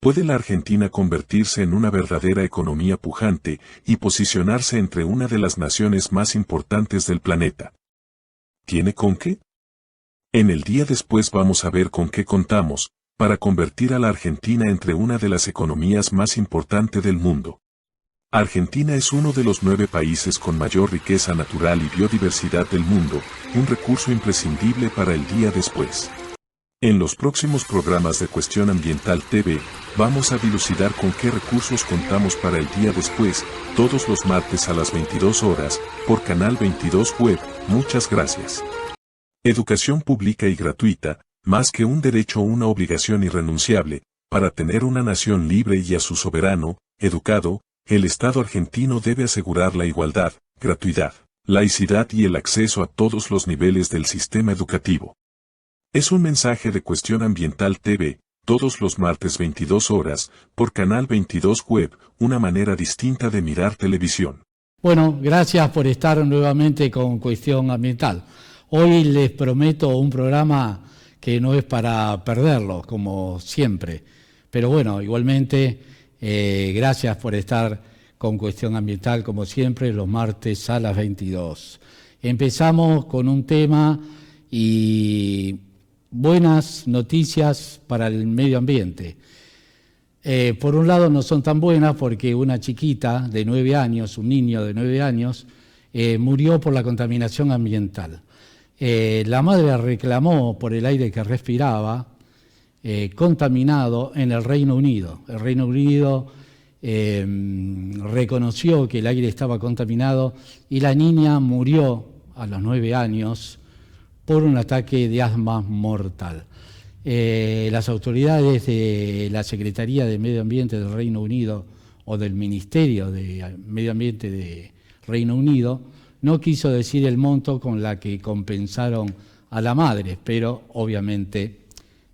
¿Puede la Argentina convertirse en una verdadera economía pujante y posicionarse entre una de las naciones más importantes del planeta? ¿Tiene con qué? En el día después vamos a ver con qué contamos, para convertir a la Argentina entre una de las economías más importantes del mundo. Argentina es uno de los 9 países con mayor riqueza natural y biodiversidad del mundo, un recurso imprescindible para el día después. En los próximos programas de Cuestión Ambiental TV, vamos a dilucidar con qué recursos contamos para el día después, todos los martes a las 22 horas, por Canal 22 Web. Muchas gracias. Educación pública y gratuita, más que un derecho o una obligación irrenunciable, para tener una nación libre y a su soberano, educado, el Estado argentino debe asegurar la igualdad, gratuidad, laicidad y el acceso a todos los niveles del sistema educativo. Es un mensaje de Cuestión Ambiental TV, todos los martes 22 horas, por Canal 22 Web, una manera distinta de mirar televisión. Bueno, gracias por estar nuevamente con Cuestión Ambiental. Hoy les prometo un programa que no es para perderlo, como siempre. Pero bueno, igualmente, gracias por estar con Cuestión Ambiental, como siempre, los martes a las 22. Empezamos con un tema y buenas noticias para el medio ambiente. Por un lado no son tan buenas porque una chiquita de 9 años, un niño de 9 años, murió por la contaminación ambiental. La madre reclamó por el aire que respiraba, contaminado en el Reino Unido. El Reino Unido reconoció que el aire estaba contaminado y la niña murió a los 9 años por un ataque de asma mortal. Las autoridades de la Secretaría de Medio Ambiente del Reino Unido o del Ministerio de Medio Ambiente de Reino Unido no quiso decir el monto con la que compensaron a la madre, pero obviamente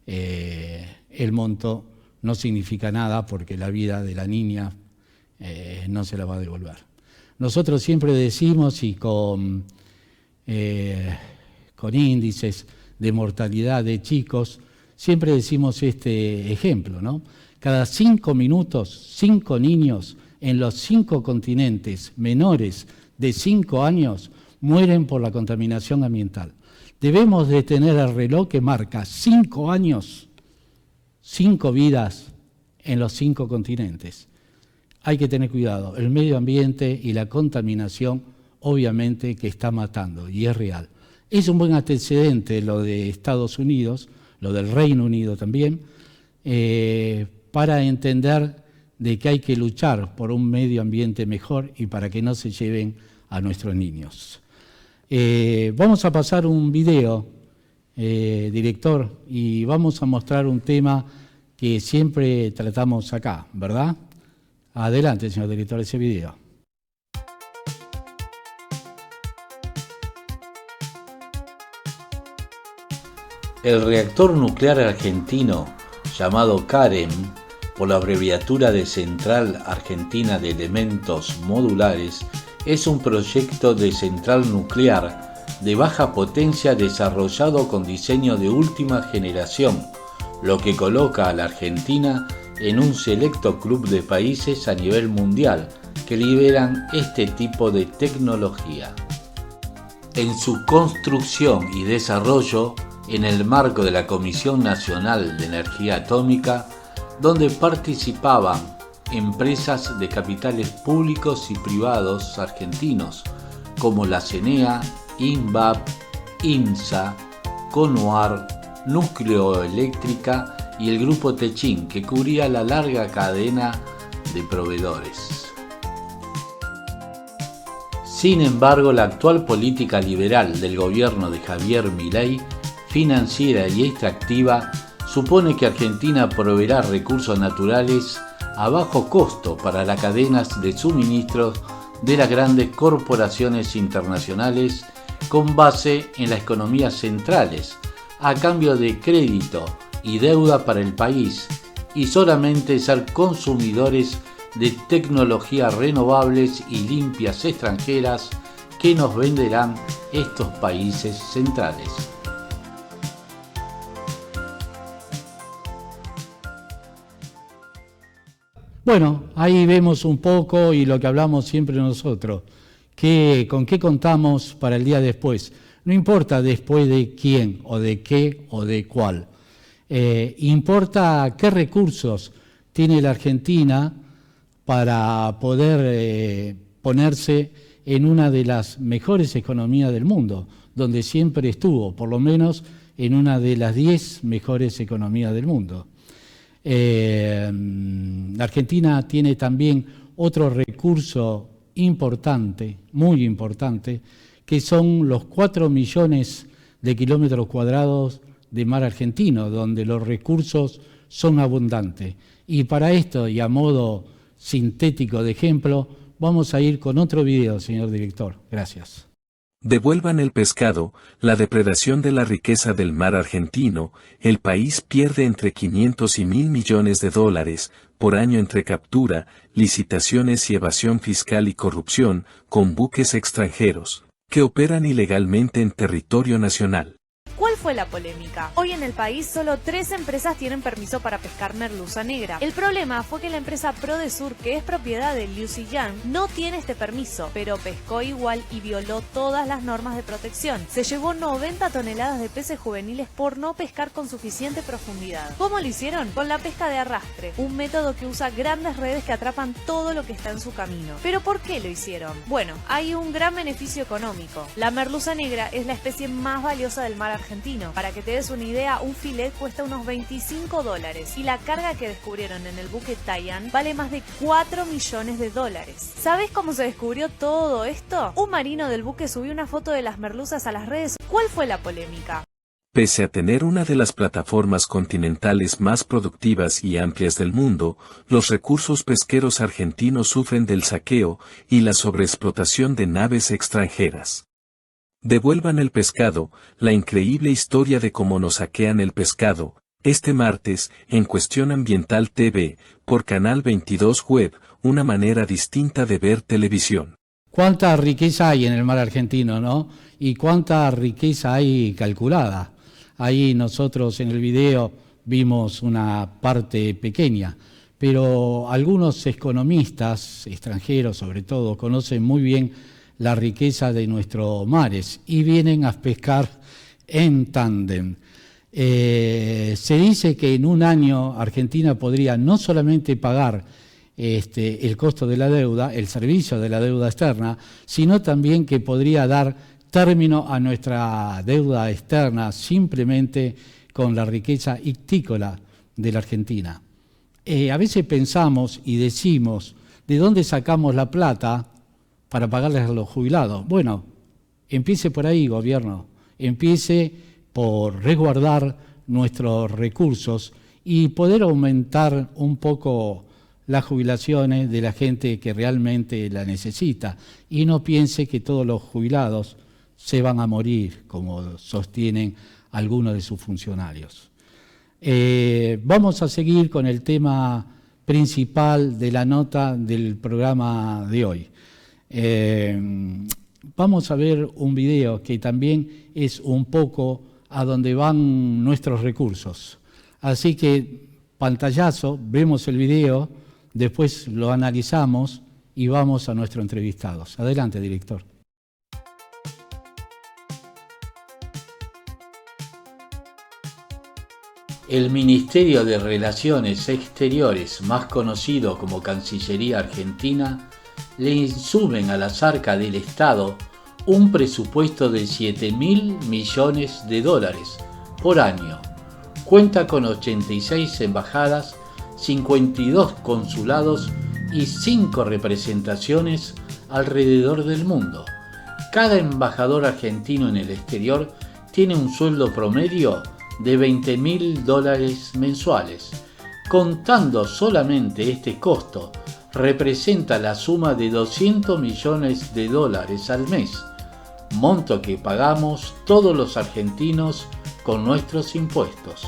el monto no significa nada porque la vida de la niña no se la va a devolver. Nosotros siempre decimos y con índices de mortalidad de chicos, siempre decimos este ejemplo, ¿no? Cada 5 minutos, 5 niños en los 5 continentes menores de 5 años mueren por la contaminación ambiental. Debemos de tener el reloj que marca 5 años, 5 vidas en los 5 continentes. Hay que tener cuidado, el medio ambiente y la contaminación obviamente que está matando y es real. Es un buen antecedente lo de Estados Unidos, lo del Reino Unido también, para entender de que hay que luchar por un medio ambiente mejor y para que no se lleven a nuestros niños. Vamos a pasar un video, director, y vamos a mostrar un tema que siempre tratamos acá, ¿verdad? Adelante, señor director, ese video. El reactor nuclear argentino, llamado CAREM, por la abreviatura de Central Argentina de Elementos Modulares, es un proyecto de central nuclear de baja potencia desarrollado con diseño de última generación, lo que coloca a la Argentina en un selecto club de países a nivel mundial que liberan este tipo de tecnología. En su construcción y desarrollo, en el marco de la Comisión Nacional de Energía Atómica, donde participaban empresas de capitales públicos y privados argentinos, como la CENEA, INVAP, INSA, CONUAR, Nucleoeléctrica y el Grupo Techín, que cubría la larga cadena de proveedores. Sin embargo, la actual política liberal del gobierno de Javier Milei, financiera y extractiva, supone que Argentina proveerá recursos naturales a bajo costo para las cadenas de suministros de las grandes corporaciones internacionales con base en las economías centrales, a cambio de crédito y deuda para el país, y solamente ser consumidores de tecnologías renovables y limpias extranjeras que nos venderán estos países centrales. Bueno, ahí vemos un poco y lo que hablamos siempre nosotros, con qué contamos para el día después. No importa después de quién o de qué o de cuál. Importa qué recursos tiene la Argentina para poder ponerse en una de las mejores economías del mundo, donde siempre estuvo, por lo menos en una de las 10 mejores economías del mundo. Argentina tiene también otro recurso importante, muy importante, que son los 4 millones de kilómetros cuadrados de mar argentino, donde los recursos son abundantes. Y para esto, y a modo sintético de ejemplo, vamos a ir con otro video, señor director. Gracias. Devuelvan el pescado, la depredación de la riqueza del mar argentino. El país pierde entre 500 y 1.000 millones de dólares por año entre captura, licitaciones y evasión fiscal y corrupción con buques extranjeros que operan ilegalmente en territorio nacional. ¿Cuál fue la polémica? Hoy en el país solo 3 empresas tienen permiso para pescar merluza negra. El problema fue que la empresa Prodesur, que es propiedad de Liu Ziyang, no tiene este permiso, pero pescó igual y violó todas las normas de protección. Se llevó 90 toneladas de peces juveniles por no pescar con suficiente profundidad. ¿Cómo lo hicieron? Con la pesca de arrastre, un método que usa grandes redes que atrapan todo lo que está en su camino. ¿Pero por qué lo hicieron? Bueno, hay un gran beneficio económico. La merluza negra es la especie más valiosa del mar argentino. Para que te des una idea, un filet cuesta unos $25 y la carga que descubrieron en el buque Taiyan vale más de 4 millones de dólares. ¿Sabes cómo se descubrió todo esto? Un marino del buque subió una foto de las merluzas a las redes. ¿Cuál fue la polémica? Pese a tener una de las plataformas continentales más productivas y amplias del mundo, los recursos pesqueros argentinos sufren del saqueo y la sobreexplotación de naves extranjeras. Devuelvan el pescado, la increíble historia de cómo nos saquean el pescado, este martes, en Cuestión Ambiental TV, por Canal 22 Web, una manera distinta de ver televisión. ¿Cuánta riqueza hay en el mar argentino, no? Y cuánta riqueza hay calculada. Ahí nosotros en el video vimos una parte pequeña, pero algunos economistas, extranjeros sobre todo, conocen muy bien la riqueza de nuestros mares y vienen a pescar en tándem. Se dice que en un año Argentina podría no solamente pagar el costo de la deuda, el servicio de la deuda externa, sino también que podría dar término a nuestra deuda externa simplemente con la riqueza ictícola de la Argentina. A veces pensamos y decimos, ¿de dónde sacamos la plata para pagarles a los jubilados? Bueno, empiece por ahí, gobierno. Empiece por resguardar nuestros recursos y poder aumentar un poco las jubilaciones de la gente que realmente la necesita. Y no piense que todos los jubilados se van a morir, como sostienen algunos de sus funcionarios. Vamos a seguir con el tema principal de la nota del programa de hoy. Vamos a ver un video que también es un poco a donde van nuestros recursos. Así que, pantallazo, vemos el video, después lo analizamos y vamos a nuestros entrevistados. Adelante, director. El Ministerio de Relaciones Exteriores, más conocido como Cancillería Argentina, le insumen a las arcas del Estado un presupuesto de 7.000 millones de dólares por año. Cuenta con 86 embajadas, 52 consulados y 5 representaciones alrededor del mundo. Cada embajador argentino en el exterior tiene un sueldo promedio de $20.000 mensuales. Contando solamente este costo, representa la suma de 200 millones de dólares al mes, monto que pagamos todos los argentinos con nuestros impuestos.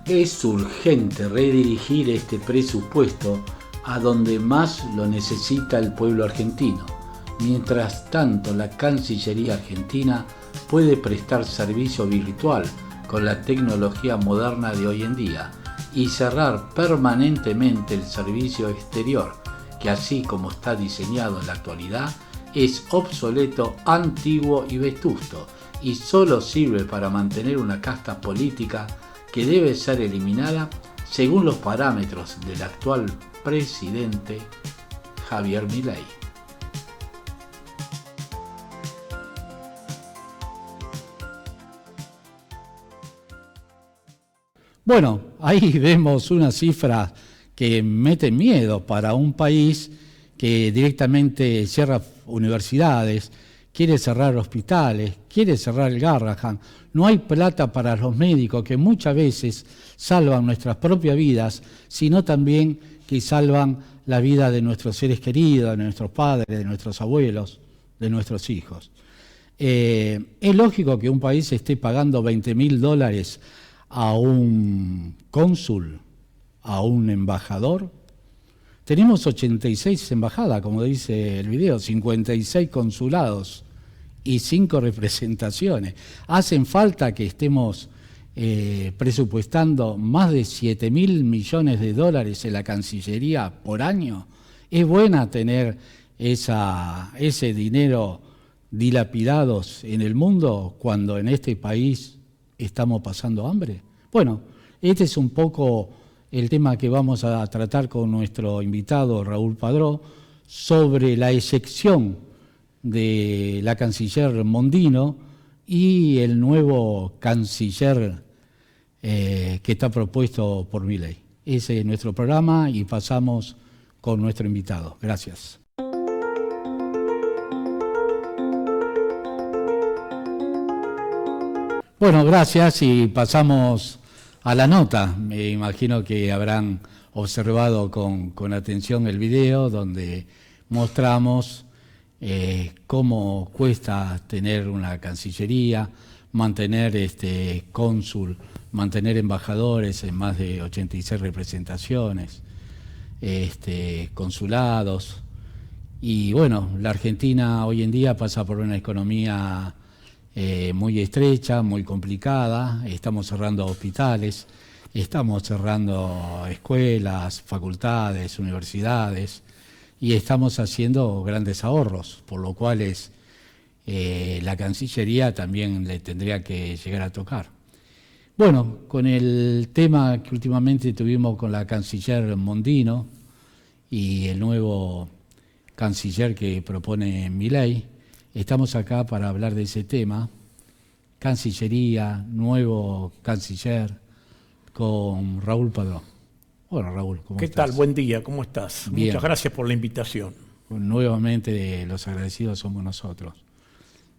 Es urgente redirigir este presupuesto a donde más lo necesita el pueblo argentino. Mientras tanto, la Cancillería Argentina puede prestar servicio virtual con la tecnología moderna de hoy en día, y cerrar permanentemente el servicio exterior, que así como está diseñado en la actualidad, es obsoleto, antiguo y vetusto, y solo sirve para mantener una casta política que debe ser eliminada según los parámetros del actual presidente Javier Milei. Bueno, ahí vemos una cifra que mete miedo para un país que directamente cierra universidades, quiere cerrar hospitales, quiere cerrar el Garrahan. No hay plata para los médicos que muchas veces salvan nuestras propias vidas, sino también que salvan la vida de nuestros seres queridos, de nuestros padres, de nuestros abuelos, de nuestros hijos. Es lógico que un país esté pagando $20.000 a un cónsul, a un embajador. Tenemos 86 embajadas, como dice el video, 56 consulados y 5 representaciones. Hacen falta que estemos presupuestando más de $7.000 millones en la Cancillería por año. ¿Es buena tener ese dinero dilapidados en el mundo cuando en este país estamos pasando hambre? Bueno, este es un poco el tema que vamos a tratar con nuestro invitado Raúl Padró sobre la excepción de la canciller Mondino y el nuevo canciller que está propuesto por Milei. Ese es nuestro programa y pasamos con nuestro invitado. Gracias. Bueno, gracias y pasamos a la nota. Me imagino que habrán observado con atención el video donde mostramos cómo cuesta tener una cancillería, mantener cónsul, mantener embajadores en más de 86 representaciones, consulados. Y bueno, la Argentina hoy en día pasa por una economía muy estrecha, muy complicada. Estamos cerrando hospitales, estamos cerrando escuelas, facultades, universidades y estamos haciendo grandes ahorros, por lo cual la Cancillería también le tendría que llegar a tocar. Bueno, con el tema que últimamente tuvimos con la canciller Mondino y el nuevo canciller que propone Milei, estamos acá para hablar de ese tema, Cancillería, nuevo canciller, con Raúl Padró. Bueno, Raúl, ¿cómo estás? ¿Qué tal? Buen día, ¿cómo estás? Bien. Muchas gracias por la invitación. Nuevamente los agradecidos somos nosotros.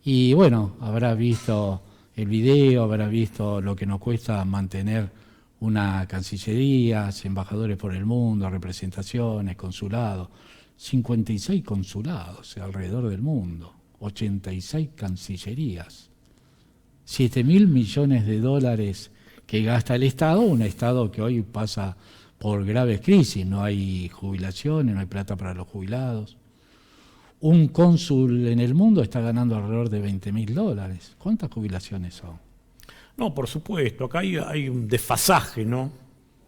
Y bueno, habrá visto el video, habrá visto lo que nos cuesta mantener una cancillería, embajadores por el mundo, representaciones, consulados, 56 consulados alrededor del mundo. 86 cancillerías, $7.000 millones que gasta el Estado, un Estado que hoy pasa por graves crisis, no hay jubilaciones, no hay plata para los jubilados. Un cónsul en el mundo está ganando alrededor de $20.000. ¿Cuántas jubilaciones son? No, por supuesto, acá hay un desfasaje, ¿no?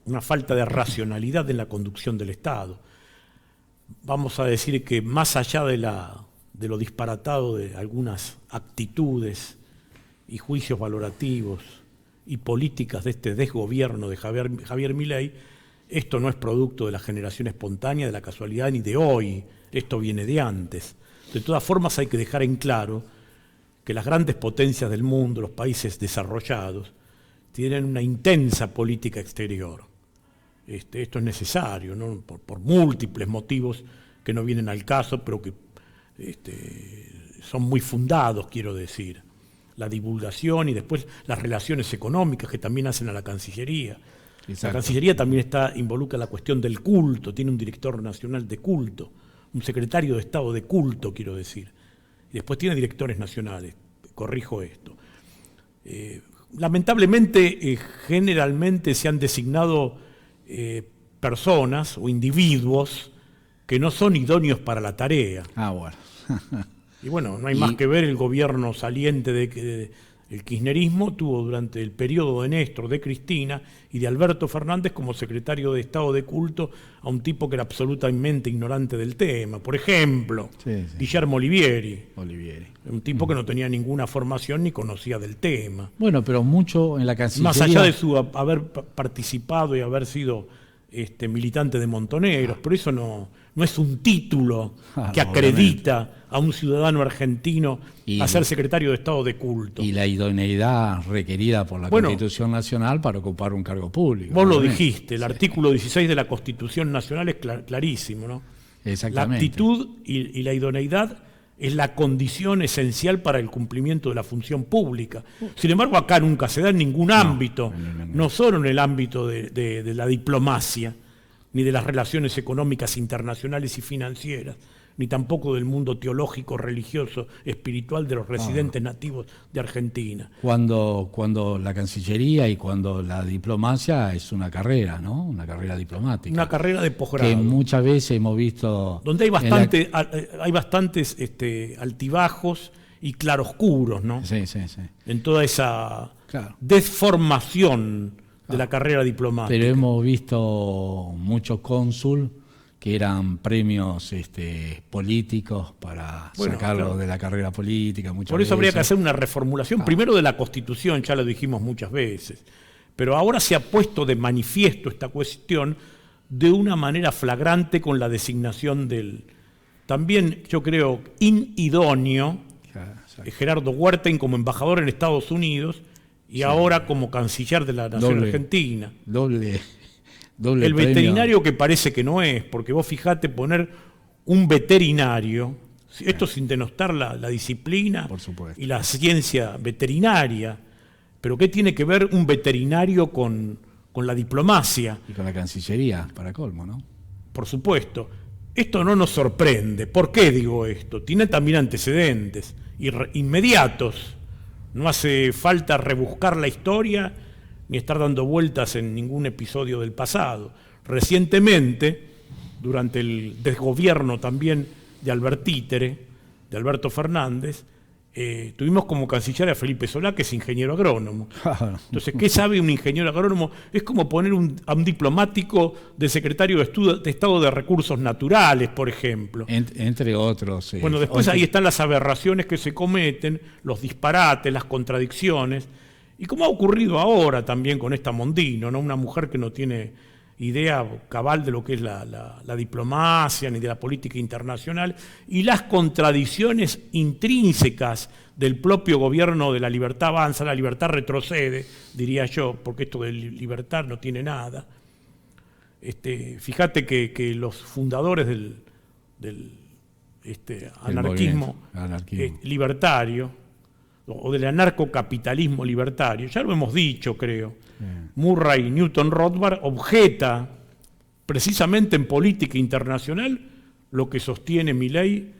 Una falta de racionalidad en la conducción del Estado. Vamos a decir que más allá de lo disparatado de algunas actitudes y juicios valorativos y políticas de este desgobierno de Javier Milei, esto no es producto de la generación espontánea, de la casualidad ni de hoy, esto viene de antes. De todas formas hay que dejar en claro que las grandes potencias del mundo, los países desarrollados, tienen una intensa política exterior. Esto es necesario, ¿no? por múltiples motivos que no vienen al caso, pero que son muy fundados, quiero decir. La divulgación y después las relaciones económicas que también hacen a la Cancillería. Exacto. La Cancillería también involucra la cuestión del culto, tiene un director nacional de culto, un secretario de Estado de culto, quiero decir. Y después tiene directores nacionales, corrijo esto. Lamentablemente, generalmente se han designado personas o individuos que no son idóneos para la tarea. Ah, bueno. Y bueno, no hay más que ver el gobierno saliente El kirchnerismo tuvo durante el periodo de Néstor, de Cristina y de Alberto Fernández como secretario de Estado de culto a un tipo que era absolutamente ignorante del tema. Por ejemplo, Guillermo Olivieri. Un tipo que no tenía ninguna formación ni conocía del tema. Bueno, pero mucho en la Cancillería... Más allá de su haber participado y haber sido militante de Montoneros, pero eso no es un título que acredita a un ciudadano argentino a ser secretario de Estado de culto. Y la idoneidad requerida por la Constitución Nacional para ocupar un cargo público. Vos lo dijiste, el artículo 16 de la Constitución Nacional es clarísimo, ¿no? Exactamente. La aptitud y la idoneidad es la condición esencial para el cumplimiento de la función pública. Sin embargo, acá nunca se da en ningún ámbito, no solo en el ámbito de la diplomacia, ni de las relaciones económicas internacionales y financieras, ni tampoco del mundo teológico, religioso, espiritual de los residentes nativos de Argentina. Cuando la Cancillería y cuando la diplomacia es una carrera, ¿no? Una carrera diplomática. Una carrera de posgrado. Que muchas veces hemos visto... Donde hay bastantes altibajos y claroscuros, ¿no? Sí. En toda esa desformación de la carrera diplomática. Pero hemos visto muchos cónsul que eran premios políticos para sacarlos de la carrera política. Por eso habría que hacer una reformulación, primero de la Constitución, ya lo dijimos muchas veces, pero ahora se ha puesto de manifiesto esta cuestión de una manera flagrante con la designación del, también yo creo, inidóneo, Gerardo Huertain como embajador en Estados Unidos y ahora como canciller de la Nación Argentina. Doble el veterinario que parece que no es, porque vos fijate poner un veterinario, esto sin denostar la disciplina y la ciencia veterinaria, pero ¿qué tiene que ver un veterinario con la diplomacia? Y con la Cancillería, para colmo, ¿no? Por supuesto. Esto no nos sorprende. ¿Por qué digo esto? Tiene también antecedentes inmediatos. No hace falta rebuscar la historia ni estar dando vueltas en ningún episodio del pasado. Recientemente, durante el desgobierno también de Alberto Fernández, tuvimos como canciller a Felipe Solá, que es ingeniero agrónomo. Entonces, ¿qué sabe un ingeniero agrónomo? Es como poner a un diplomático de secretario de Estado de Recursos Naturales, por ejemplo. Entre otros. Bueno, después ahí están las aberraciones que se cometen, los disparates, las contradicciones. Y como ha ocurrido ahora también con esta Mondino, ¿no? Una mujer que no tiene idea cabal de lo que es la diplomacia ni de la política internacional, y las contradicciones intrínsecas del propio gobierno de la libertad avanza, la libertad retrocede, diría yo, porque esto de libertad no tiene nada. Fíjate que los fundadores del anarquismo libertario, o del anarcocapitalismo libertario, ya lo hemos dicho, creo. Murray Newton Rothbard objeta precisamente en política internacional lo que sostiene Milei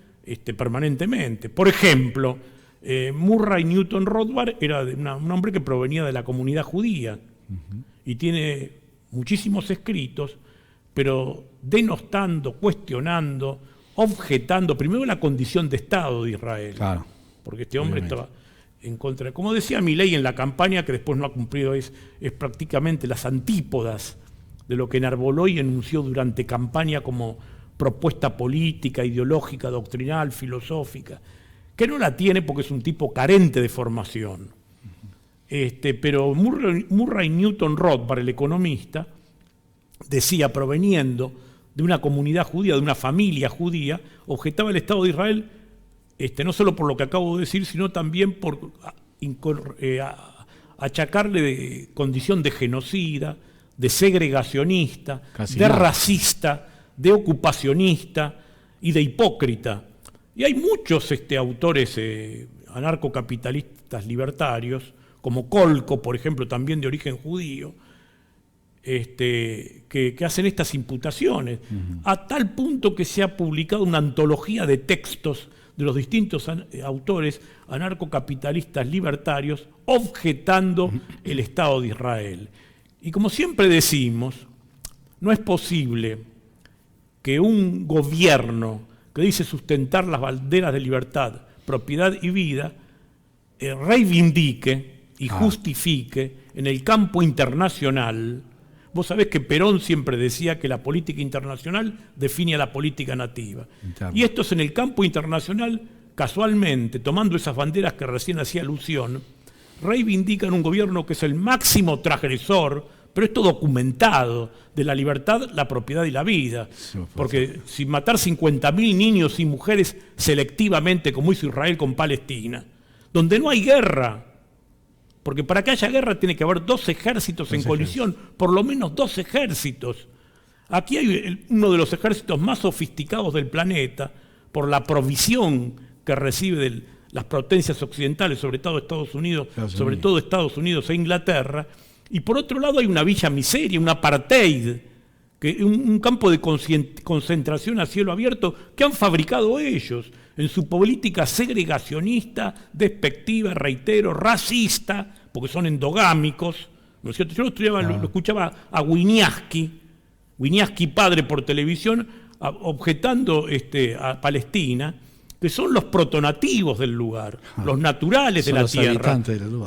permanentemente. Por ejemplo, Murray Newton Rothbard era un hombre que provenía de la comunidad judía y tiene muchísimos escritos, pero denostando, cuestionando, objetando primero la condición de Estado de Israel. Claro. Porque este hombre estaba en contra. Como decía Milei en la campaña, que después no ha cumplido, es prácticamente las antípodas de lo que enarboló y enunció durante campaña como propuesta política, ideológica, doctrinal, filosófica, que no la tiene porque es un tipo carente de formación. Pero Murray Newton Rothbard, el economista, decía, proveniendo de una comunidad judía, de una familia judía, objetaba el Estado de Israel no solo por lo que acabo de decir, sino también por achacarle de condición de genocida, de segregacionista, racista, de ocupacionista y de hipócrita. Y hay muchos autores anarcocapitalistas libertarios, como Kolko, por ejemplo, también de origen judío, que hacen estas imputaciones, a tal punto que se ha publicado una antología de textos de los distintos autores anarcocapitalistas libertarios objetando el Estado de Israel. Y como siempre decimos, no es posible que un gobierno que dice sustentar las banderas de libertad, propiedad y vida, reivindique y justifique en el campo internacional. Vos sabés que Perón siempre decía que la política internacional define a la política nativa. Y esto es en el campo internacional, casualmente, tomando esas banderas que recién hacía alusión, reivindican un gobierno que es el máximo transgresor, pero esto documentado, de la libertad, la propiedad y la vida. Porque si matar 50.000 niños y mujeres selectivamente, como hizo Israel con Palestina, donde no hay guerra, porque para que haya guerra tiene que haber 2 ejércitos en colisión, por lo menos 2 ejércitos. Aquí hay uno de los ejércitos más sofisticados del planeta, por la provisión que recibe de las potencias occidentales, sobre todo Estados Unidos e Inglaterra, y por otro lado hay una villa miseria, un apartheid, un campo de concentración a cielo abierto que han fabricado ellos en su política segregacionista, despectiva, reitero, racista, porque son endogámicos, ¿no es cierto? Yo lo escuchaba a Wieniawski padre por televisión, objetando a Palestina, que son los protonativos del lugar, los naturales de la tierra,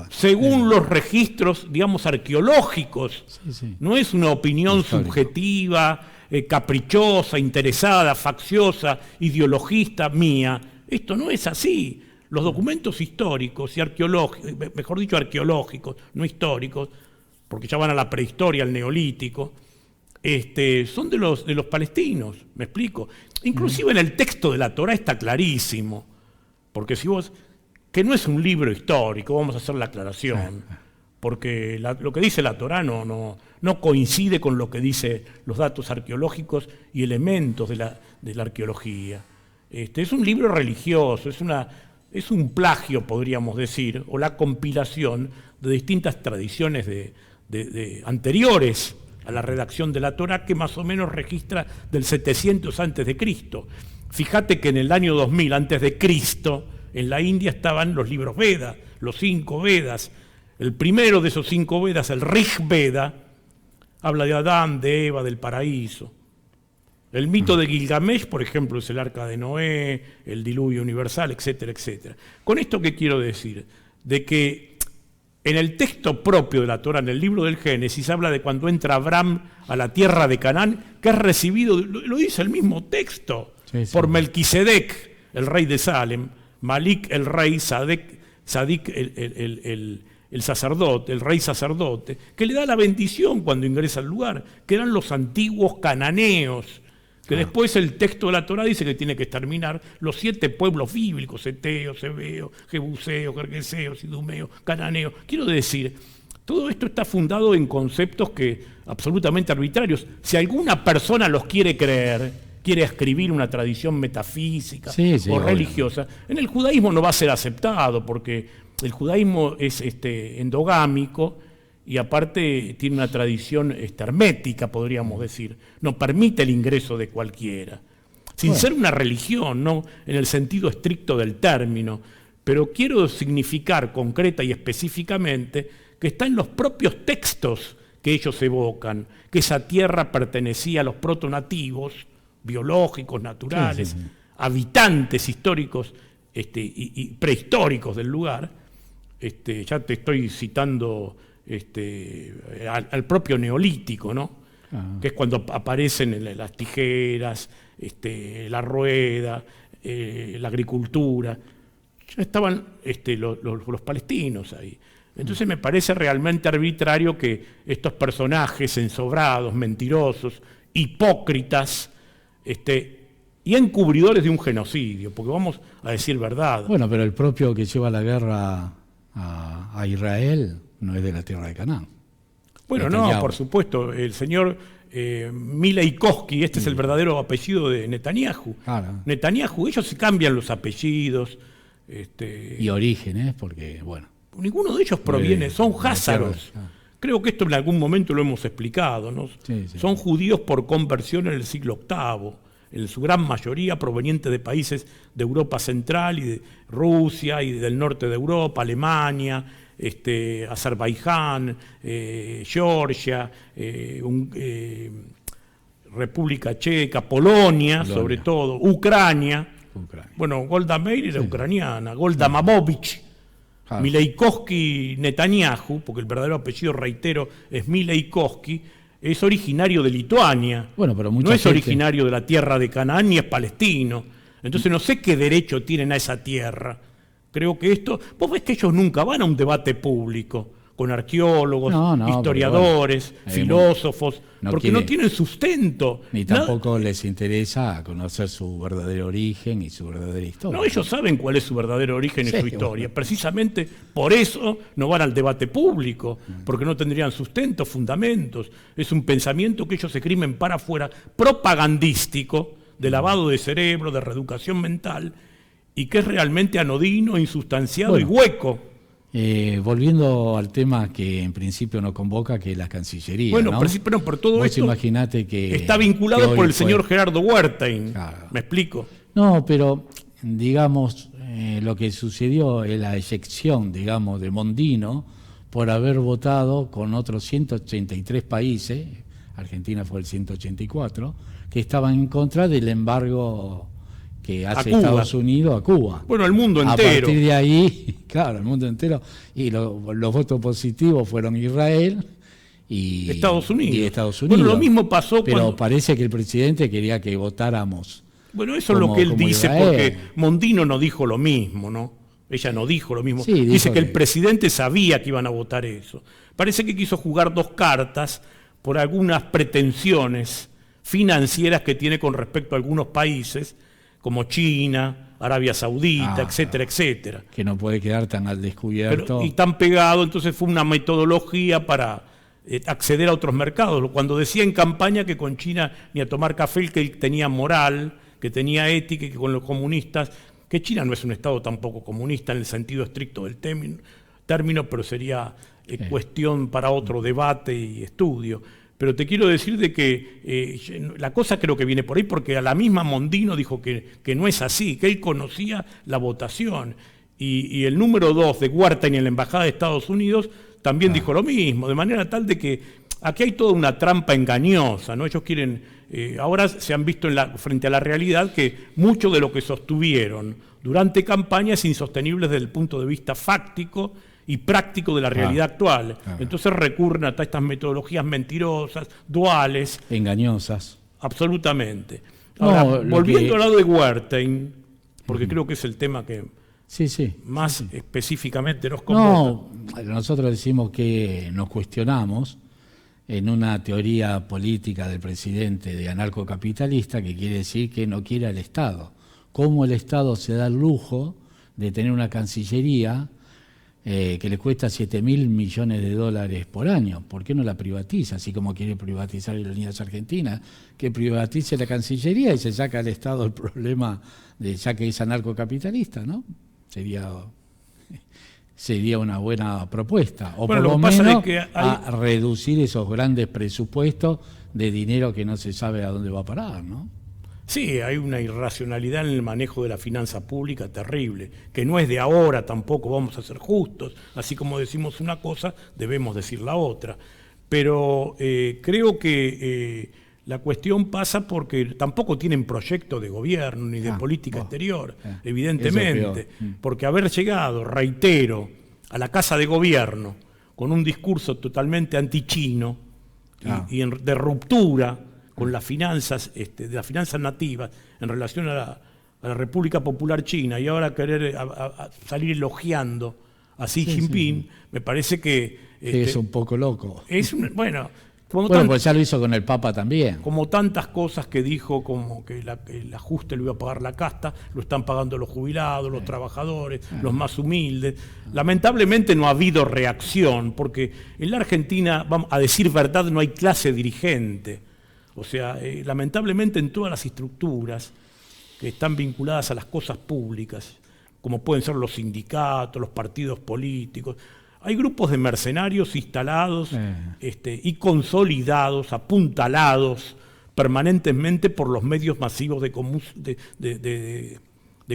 según los registros, digamos, arqueológicos. No es una opinión subjetiva, caprichosa, interesada, facciosa, ideologista mía. Esto no es así. Los documentos históricos y arqueológicos, mejor dicho arqueológicos, no históricos, porque ya van a la prehistoria, al neolítico, son de los palestinos, ¿me explico? Inclusive en el texto de la Torá está clarísimo, porque si vos, que no es un libro histórico, vamos a hacer la aclaración, porque lo que dice la Torá no coincide con lo que dicen los datos arqueológicos y elementos de la arqueología. Es un libro religioso, es un plagio, podríamos decir, o la compilación de distintas tradiciones de anteriores a la redacción de la Torá, que más o menos registra del 700 a.C. Fíjate que en el año 2000 a.C., en la India estaban los libros Veda, los 5 Vedas. El primero de esos 5 Vedas, el Rig Veda, habla de Adán, de Eva, del paraíso. El mito de Gilgamesh, por ejemplo, es el arca de Noé, el diluvio universal, etcétera, etcétera. Con esto, ¿qué quiero decir? De que en el texto propio de la Torá, en el libro del Génesis, habla de cuando entra Abraham a la tierra de Canaán, que es recibido, lo dice el mismo texto, por Melquisedec, el rey de Salem, Malik el rey, Sadik el sacerdote, el rey sacerdote, que le da la bendición cuando ingresa al lugar, que eran los antiguos cananeos, que después el texto de la Torá dice que tiene que exterminar los 7 pueblos bíblicos, eteos, heveos, jebuseos, gergeseos, idumeos, cananeos. Quiero decir, todo esto está fundado en conceptos absolutamente arbitrarios. Si alguna persona los quiere creer, quiere escribir una tradición metafísica o religiosa, en el judaísmo no va a ser aceptado, porque el judaísmo es endogámico, y aparte tiene una tradición hermética, podríamos decir. No permite el ingreso de cualquiera. Sin ser una religión, no en el sentido estricto del término, pero quiero significar concreta y específicamente que está en los propios textos que ellos evocan, que esa tierra pertenecía a los protonativos, biológicos, naturales, habitantes históricos y prehistóricos del lugar. Ya te estoy citando al propio neolítico, ¿no? Que es cuando aparecen las tijeras, la rueda, la agricultura. Ya estaban los palestinos ahí. Entonces me parece realmente arbitrario que estos personajes ensobrados, mentirosos, hipócritas, y encubridores de un genocidio, porque vamos a decir verdad. Bueno, pero el propio que lleva la guerra a Israel no es de la tierra de Canaán. Bueno, no, por supuesto, el señor Milei Koski, es el verdadero apellido de Netanyahu. Claro. Netanyahu, ellos se cambian los apellidos. Y orígenes, porque, bueno. Ninguno de ellos proviene, son házaros. Creo que esto en algún momento lo hemos explicado, ¿no? Son judíos por conversión en el siglo VIII, en su gran mayoría provenientes de países de Europa Central y de Rusia y del norte de Europa, Alemania, Azerbaiyán, Georgia, República Checa, Polonia, sobre todo, Ucrania. Bueno, Golda Meir era ucraniana, Golda Mamovich, Claro. Mileikoski Netanyahu, porque el verdadero apellido, reitero, es Mileikoski, es originario de Lituania. Bueno, pero mucha no es gente- originario de la tierra de Canaán ni es palestino. Entonces no sé qué derecho tienen a esa tierra. Creo que esto... Vos ves que ellos nunca van a un debate público con arqueólogos, No, historiadores, pero bueno, filósofos, no porque quiere- no tienen sustento. Ni Nada- tampoco les interesa conocer su verdadero origen y su verdadera historia. No, ellos saben cuál es su verdadero origen y Sí, su historia. bueno. Precisamente por eso no van al debate público, porque no tendrían sustento, fundamentos. Es un pensamiento que ellos escriben para afuera, propagandístico, de lavado de cerebro, de reeducación mental, y que es realmente anodino, insustanciado Bueno. y hueco. Volviendo al tema que en principio nos convoca, que es la Cancillería. Bueno, ¿no? pero por todo Vos esto imaginate que está que vinculado hoy por el fue- señor Gerardo Wertheim. Claro. ¿Me explico? No, pero digamos, lo que sucedió es la eyección, digamos, de Mondino por haber votado con otros 183 países, Argentina fue el 184, que estaban en contra del embargo que hace Cuba. Estados Unidos a Cuba. Bueno, el mundo A entero. partir de ahí, claro, el mundo entero, y los votos positivos fueron Israel y Estados Unidos. y Estados Bueno, Unidos. lo mismo pasó pero cuando... parece que el presidente quería que votáramos. Bueno, eso es lo como- que él como dice, Israel. porque Mondino no dijo lo mismo, ¿no? Ella no dijo lo mismo. Sí, dijo dice que el que- presidente sabía que iban a votar eso. Parece que quiso jugar dos cartas por algunas pretensiones financieras que tiene con respecto a algunos países, como China, Arabia Saudita, Ah, etcétera, etcétera. Que no puede quedar tan al descubierto. Y tan pegado, entonces fue una metodología para acceder a otros mercados. Cuando decía en campaña que con China ni a tomar café, que él tenía moral, que tenía ética, y que con los comunistas, que China no es un Estado tampoco comunista en el sentido estricto del término, pero sería cuestión para otro debate y estudio. Pero te quiero decir de que la cosa creo que viene por ahí, porque a la misma Mondino dijo que no es así, que él conocía la votación. Y el número 2 de Wertheim en la Embajada de Estados Unidos también dijo lo mismo, de manera tal de que aquí hay toda una trampa engañosa, ¿no? Ellos quieren, ahora se han visto frente a la realidad que mucho de lo que sostuvieron durante campaña es insostenible desde el punto de vista fáctico y práctico de la realidad actual. Entonces recurren a estas metodologías mentirosas, duales, Engañosas. absolutamente. No, Ahora, lo volviendo que- al lado de Wertheim, porque creo que es el tema que Sí, sí. más específicamente nos convoca. No, nosotros decimos que nos cuestionamos en una teoría política del presidente de anarcocapitalista que quiere decir que no quiere al Estado. ¿Cómo el Estado se da el lujo de tener una Cancillería que le cuesta 7.000 millones de dólares por año? ¿Por qué no la privatiza? Así como quiere privatizar Aerolíneas Argentinas, que privatice la Cancillería y se saca al Estado el problema de ya que es anarcocapitalista, ¿no? Sería una buena propuesta. O Bueno, por lo lo que pasa menos es que a reducir esos grandes presupuestos de dinero que no se sabe a dónde va a parar, ¿no? Sí, hay una irracionalidad en el manejo de la finanza pública terrible, que no es de ahora tampoco, vamos a ser justos, así como decimos una cosa, debemos decir la otra. Pero creo que la cuestión pasa porque tampoco tienen proyecto de gobierno ni de política exterior, evidentemente, eso es peor. porque haber llegado, reitero, a la Casa de Gobierno con un discurso totalmente antichino de ruptura con las finanzas, de las finanzas nativas en relación a la República Popular China, y ahora querer salir elogiando a Xi Jinping, me parece que es un poco loco. es bueno, como Bueno, pues ya lo hizo con el Papa también. como tantas cosas que dijo, como que el ajuste lo iba a pagar la casta, lo están pagando los jubilados, los trabajadores, los más humildes. Lamentablemente no ha habido reacción, porque en la Argentina, vamos a decir verdad, no hay clase dirigente. O sea, lamentablemente en todas las estructuras que están vinculadas a las cosas públicas, como pueden ser los sindicatos, los partidos políticos, hay grupos de mercenarios instalados y consolidados, apuntalados permanentemente por los medios masivos de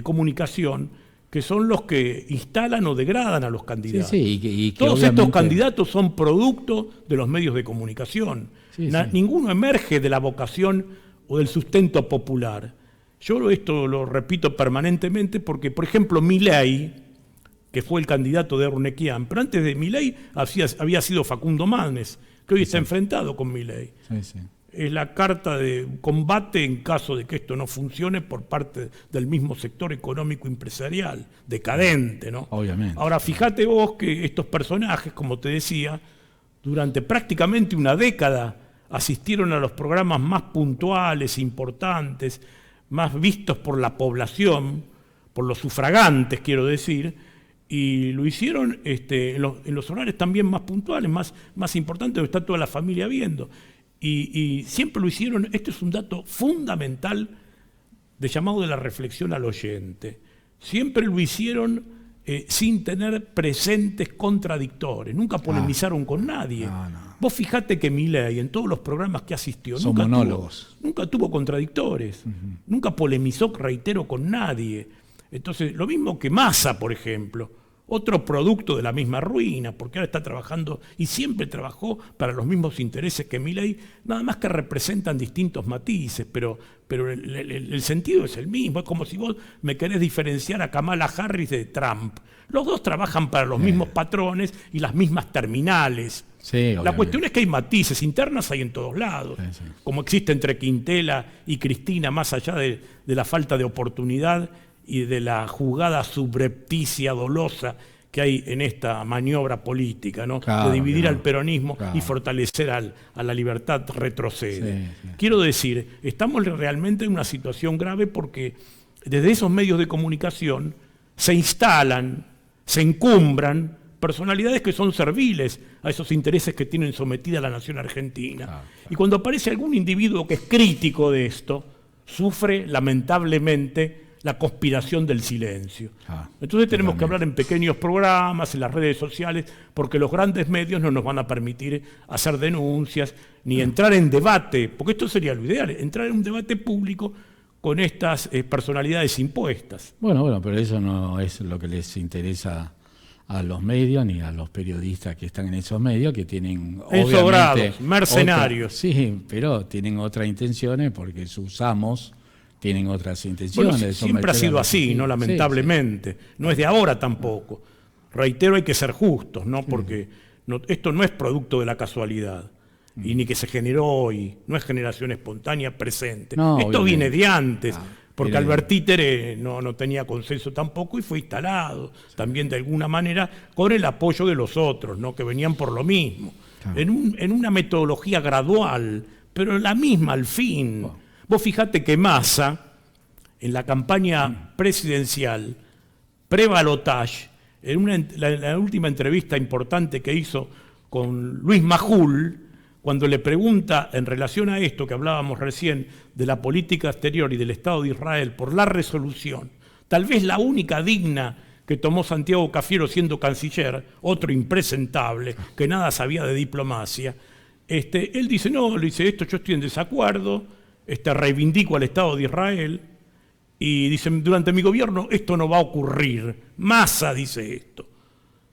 comunicación, que son los que instalan o degradan a los candidatos. Sí, y que Todos estos obviamente- candidatos son producto de los medios de comunicación. Sí, sí. Ninguno emerge de la vocación o del sustento popular. Yo esto lo repito permanentemente porque, por ejemplo, Milei que fue el candidato de Urnequian, pero antes de Milei había sido Facundo Manes, que hoy está enfrentado con Milei. Sí, sí. Es la carta de combate en caso de que esto no funcione por parte del mismo sector económico empresarial, decadente, ¿no? Obviamente. Ahora, fíjate vos que estos personajes, como te decía, durante prácticamente una década asistieron a los programas más puntuales, importantes, más vistos por la población, por los sufragantes, quiero decir, y lo hicieron en los horarios también más puntuales, más importantes, donde está toda la familia viendo. Y siempre lo hicieron, este es un dato fundamental de llamado de la reflexión al oyente, siempre lo hicieron sin tener presentes contradictores, nunca polemizaron con nadie. No. Vos fijate que Milei en todos los programas que asistió Son monólogos. Nunca tuvo contradictores, nunca polemizó, reitero, con nadie. Entonces, lo mismo que Massa, por ejemplo, otro producto de la misma ruina, porque ahora está trabajando y siempre trabajó para los mismos intereses que Milei, nada más que representan distintos matices, pero el sentido es el mismo. Es como si vos me querés diferenciar a Kamala Harris de Trump. Los dos trabajan para los mismos patrones y las mismas terminales. Sí, la cuestión es que hay matices internas, hay en todos lados, sí. como existe entre Quintela y Cristina, más allá de la falta de oportunidad y de la jugada subrepticia, dolosa que hay en esta maniobra política, ¿no? Claro, de dividir claro, al peronismo claro. y fortalecer a la libertad retrocede. Sí. Quiero decir, estamos realmente en una situación grave porque desde esos medios de comunicación se instalan, se encumbran personalidades que son serviles a esos intereses que tienen sometida a la nación argentina. Claro. Y cuando aparece algún individuo que es crítico de esto, sufre lamentablemente la conspiración del silencio. Entonces tenemos que hablar en pequeños programas, en las redes sociales, porque los grandes medios no nos van a permitir hacer denuncias, ni entrar en debate, porque esto sería lo ideal, entrar en un debate público con estas personalidades impuestas. Bueno, pero eso no es lo que les interesa a los medios ni a los periodistas que están en esos medios, que tienen ensobrados, mercenarios. Sí, pero tienen otras intenciones porque sus amos tienen otras intenciones. Bueno, siempre ha sido así, ¿no? Lamentablemente. Sí. No es de ahora tampoco. Reitero, hay que ser justos, ¿no? Porque esto no es producto de la casualidad. Y ni que se generó hoy. No es generación espontánea presente. No, esto viene de antes. Porque Albert Títere no tenía consenso tampoco y fue instalado también de alguna manera con el apoyo de los otros, ¿no? Que venían por lo mismo. Claro. En una metodología gradual, pero la misma al fin. Bueno. Vos fijate que Massa, en la campaña presidencial, pre-balotage, en la última entrevista importante que hizo con Luis Majul, cuando le pregunta en relación a esto que hablábamos recién de la política exterior y del Estado de Israel por la resolución, tal vez la única digna que tomó Santiago Cafiero siendo canciller, otro impresentable, que nada sabía de diplomacia, él dice, no, le dice, esto yo estoy en desacuerdo, reivindico al Estado de Israel, y dice, durante mi gobierno esto no va a ocurrir. Massa dice esto.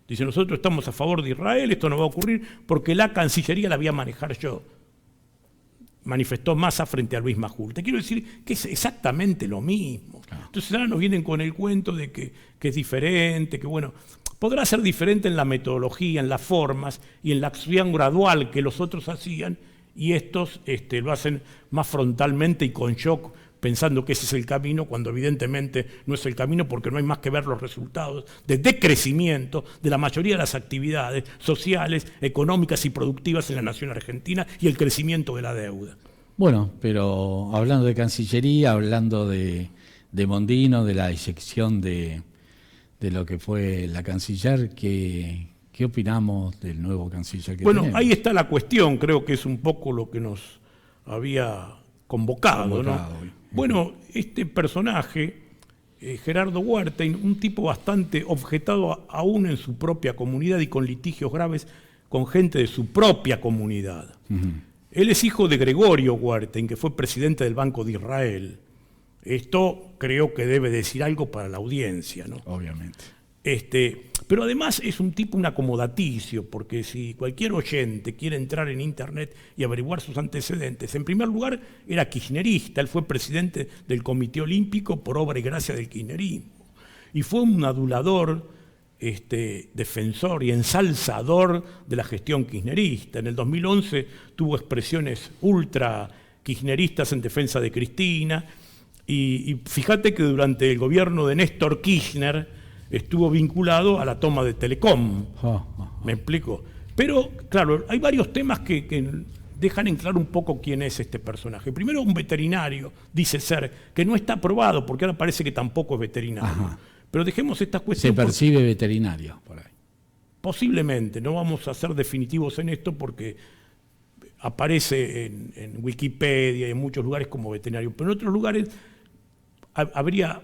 Dice, nosotros estamos a favor de Israel, esto no va a ocurrir porque la Cancillería la voy a manejar yo. Manifestó Massa frente a Luis Majul. Te quiero decir que es exactamente lo mismo. Claro. Entonces ahora nos vienen con el cuento de que es diferente, que bueno, podrá ser diferente en la metodología, en las formas y en la acción gradual que los otros hacían, y estos lo hacen más frontalmente y con shock, pensando que ese es el camino, cuando evidentemente no es el camino, porque no hay más que ver los resultados de decrecimiento de la mayoría de las actividades sociales, económicas y productivas en la nación argentina y el crecimiento de la deuda. Bueno, pero hablando de Cancillería, hablando de Mondino, de la eyección de lo que fue la canciller, ¿qué opinamos del nuevo canciller que tenemos? Ahí está la cuestión, creo que es un poco lo que nos había convocado, ¿no? Bueno, este personaje, Gerardo Huertain, un tipo bastante objetado aún en su propia comunidad y con litigios graves con gente de su propia comunidad. Él es hijo de Gregorio Huertain, que fue presidente del Banco de Israel. Esto creo que debe decir algo para la audiencia, ¿no? Obviamente. Pero además es un tipo un acomodaticio, porque si cualquier oyente quiere entrar en internet y averiguar sus antecedentes, en primer lugar era kirchnerista, él fue presidente del Comité Olímpico por obra y gracia del kirchnerismo, y fue un adulador defensor y ensalzador de la gestión kirchnerista. En el 2011 tuvo expresiones ultra kirchneristas en defensa de Cristina, y fíjate que durante el gobierno de Néstor Kirchner estuvo vinculado a la toma de Telecom. ¿Me explico? Pero, claro, hay varios temas que dejan en claro un poco quién es este personaje. Primero, un veterinario, dice ser, que no está aprobado, porque ahora parece que tampoco es veterinario. Ajá. Pero dejemos esta cuestión. Se percibe veterinario por ahí. Posiblemente, no vamos a ser definitivos en esto porque aparece en Wikipedia y en muchos lugares como veterinario, pero en otros lugares habría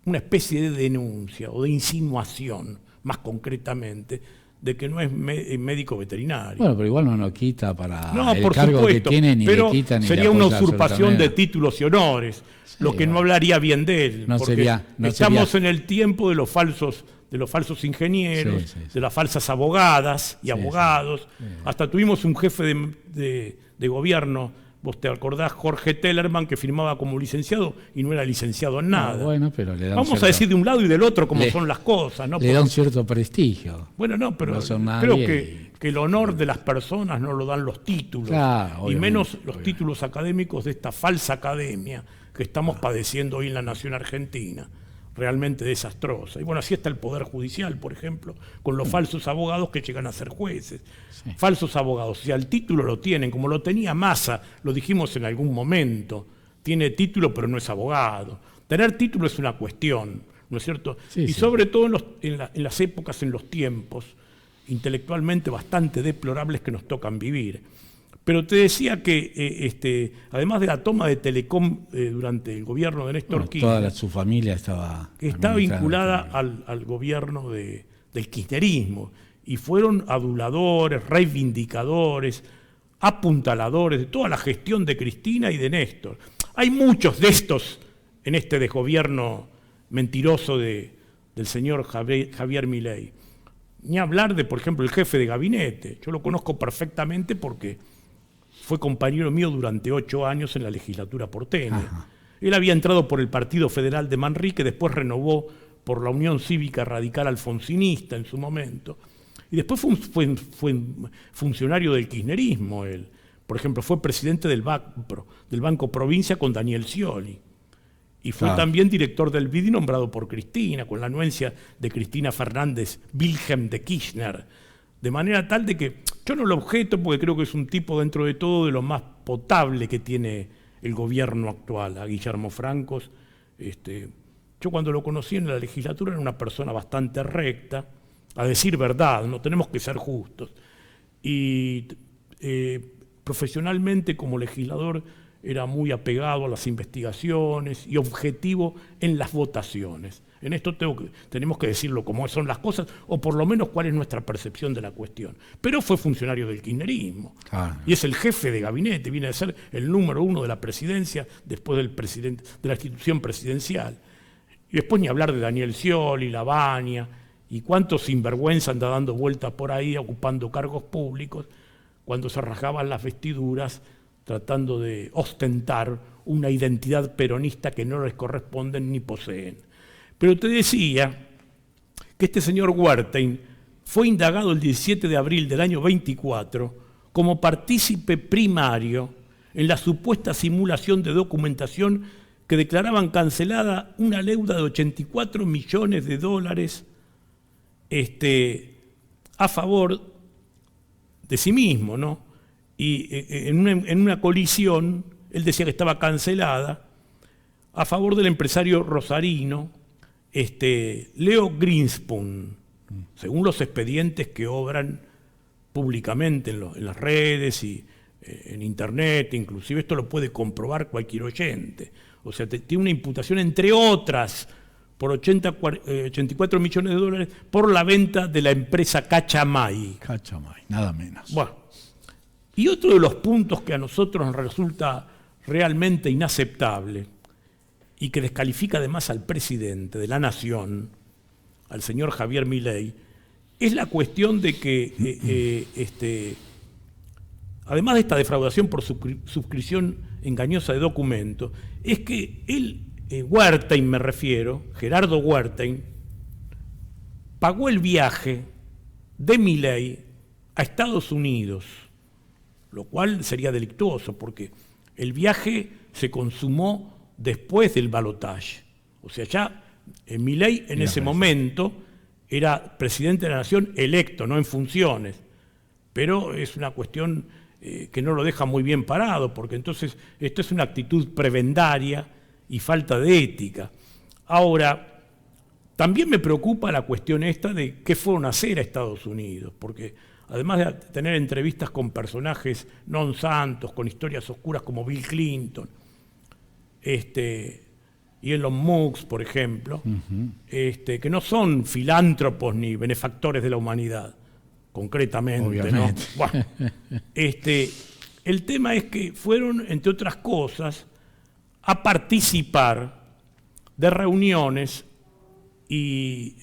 una especie de denuncia o de insinuación, más concretamente, de que no es médico veterinario. Bueno, pero igual no nos quita para el por cargo supuesto, que tiene, ni pero le quita ni sería le una apoya usurpación de absolutamente. títulos y honores, lo que no hablaría bien de él, No porque sería- no estamos sería- en el tiempo de los falsos ingenieros, Sí. de las falsas abogadas y Sí, abogados. Hasta tuvimos un jefe de gobierno, vos te acordás, Jorge Tellerman, que firmaba como licenciado y no era licenciado en nada. Bueno, pero le da un Vamos cierto- a decir de un lado y del otro cómo le- son las cosas, ¿no? Le da un cierto prestigio. Bueno, no, pero No son creo nadie que el honor de las personas no lo dan los títulos, Claro, y obviamente, menos los obviamente. títulos académicos de esta falsa academia que estamos padeciendo hoy en la nación argentina, realmente desastrosa. Y bueno, así está el Poder Judicial, por ejemplo, con los falsos abogados que llegan a ser jueces. Sí. Falsos abogados, si al título lo tienen, como lo tenía Massa, lo dijimos en algún momento, tiene título pero no es abogado. Tener título es una cuestión, ¿no es cierto? Sí, y sí. sobre todo en las épocas, en los tiempos, intelectualmente bastante deplorables que nos tocan vivir. Pero te decía que, además de la toma de Telecom durante el gobierno de Néstor Bueno, Kirchner, toda su familia estaba que está administrando vinculada Telecom. al gobierno del kirchnerismo, y fueron aduladores, reivindicadores, apuntaladores de toda la gestión de Cristina y de Néstor. Hay muchos de estos en este desgobierno mentiroso del señor Javier Milei. Ni hablar de, por ejemplo, el jefe de gabinete. Yo lo conozco perfectamente porque fue compañero mío durante 8 años en la legislatura porteña. Ajá. Él había entrado por el Partido Federal de Manrique, después renovó por la Unión Cívica Radical Alfonsinista en su momento. Y después fue funcionario del kirchnerismo él. Por ejemplo, fue presidente del Banco Provincia con Daniel Scioli. Y fue también director del BID nombrado por Cristina, con la anuencia de Cristina Fernández Wilhelm de Kirchner. De manera tal de que yo no lo objeto porque creo que es un tipo dentro de todo de lo más potable que tiene el gobierno actual, a Guillermo Francos. Yo cuando lo conocí en la legislatura era una persona bastante recta, a decir verdad, no tenemos que ser justos. Y profesionalmente como legislador era muy apegado a las investigaciones y objetivo en las votaciones. En esto tenemos que decirlo como son las cosas, o por lo menos cuál es nuestra percepción de la cuestión. Pero fue funcionario del kirchnerismo. Claro. Y es el jefe de gabinete, viene a ser el número 1 de la presidencia después del presidente de la institución presidencial. Y después ni hablar de Daniel Scioli, Lavagna, y cuántos sinvergüenza anda dando vueltas por ahí ocupando cargos públicos cuando se rasgaban las vestiduras tratando de ostentar una identidad peronista que no les corresponden ni poseen. Pero te decía que este señor Wertheim fue indagado el 17 de abril del año 24 como partícipe primario en la supuesta simulación de documentación que declaraban cancelada una deuda de 84 millones de dólares a favor de sí mismo, ¿no? Y en una colisión, él decía que estaba cancelada, a favor del empresario rosarino Leo Greenspoon, según los expedientes que obran públicamente en las redes y en internet, inclusive esto lo puede comprobar cualquier oyente. O sea, tiene una imputación, entre otras, por 84 millones de dólares por la venta de la empresa Cachamay. Cachamay, nada menos. Bueno, y otro de los puntos que a nosotros nos resulta realmente inaceptable y que descalifica además al presidente de la Nación, al señor Javier Milei, es la cuestión de que, además de esta defraudación por suscripción engañosa de documentos, es que él, Wertheim me refiero, Gerardo Wertheim, pagó el viaje de Milei a Estados Unidos, lo cual sería delictuoso porque el viaje se consumó después del balotaje. O sea, ya Milei en ese momento era presidente de la nación electo, no en funciones, pero es una cuestión que no lo deja muy bien parado, porque entonces esto es una actitud prebendaria y falta de ética. Ahora, también me preocupa la cuestión esta de qué fueron a hacer a Estados Unidos, porque además de tener entrevistas con personajes non santos, con historias oscuras como Bill Clinton, y Elon Musk, por ejemplo, que no son filántropos ni benefactores de la humanidad, concretamente. Obviamente. ¿No? Bueno, el tema es que fueron, entre otras cosas, a participar de reuniones y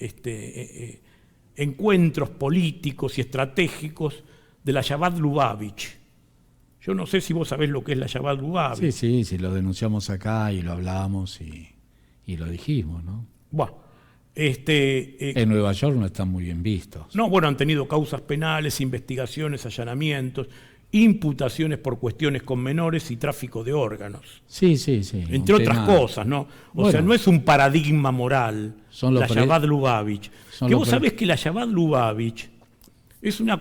encuentros políticos y estratégicos de la Chabad Lubavitch. Yo no sé si vos sabés lo que es la Chabad Lubavitch. Sí, lo denunciamos acá y lo hablamos y lo dijimos, ¿no? Bueno, en Nueva York no están muy bien vistos. No, bueno, han tenido causas penales, investigaciones, allanamientos, imputaciones por cuestiones con menores y tráfico de órganos. Sí. Entre otras cosas, ¿no? O sea, no es un paradigma moral la Chabad Lubavitch. Que vos sabés que la Chabad Lubavitch es una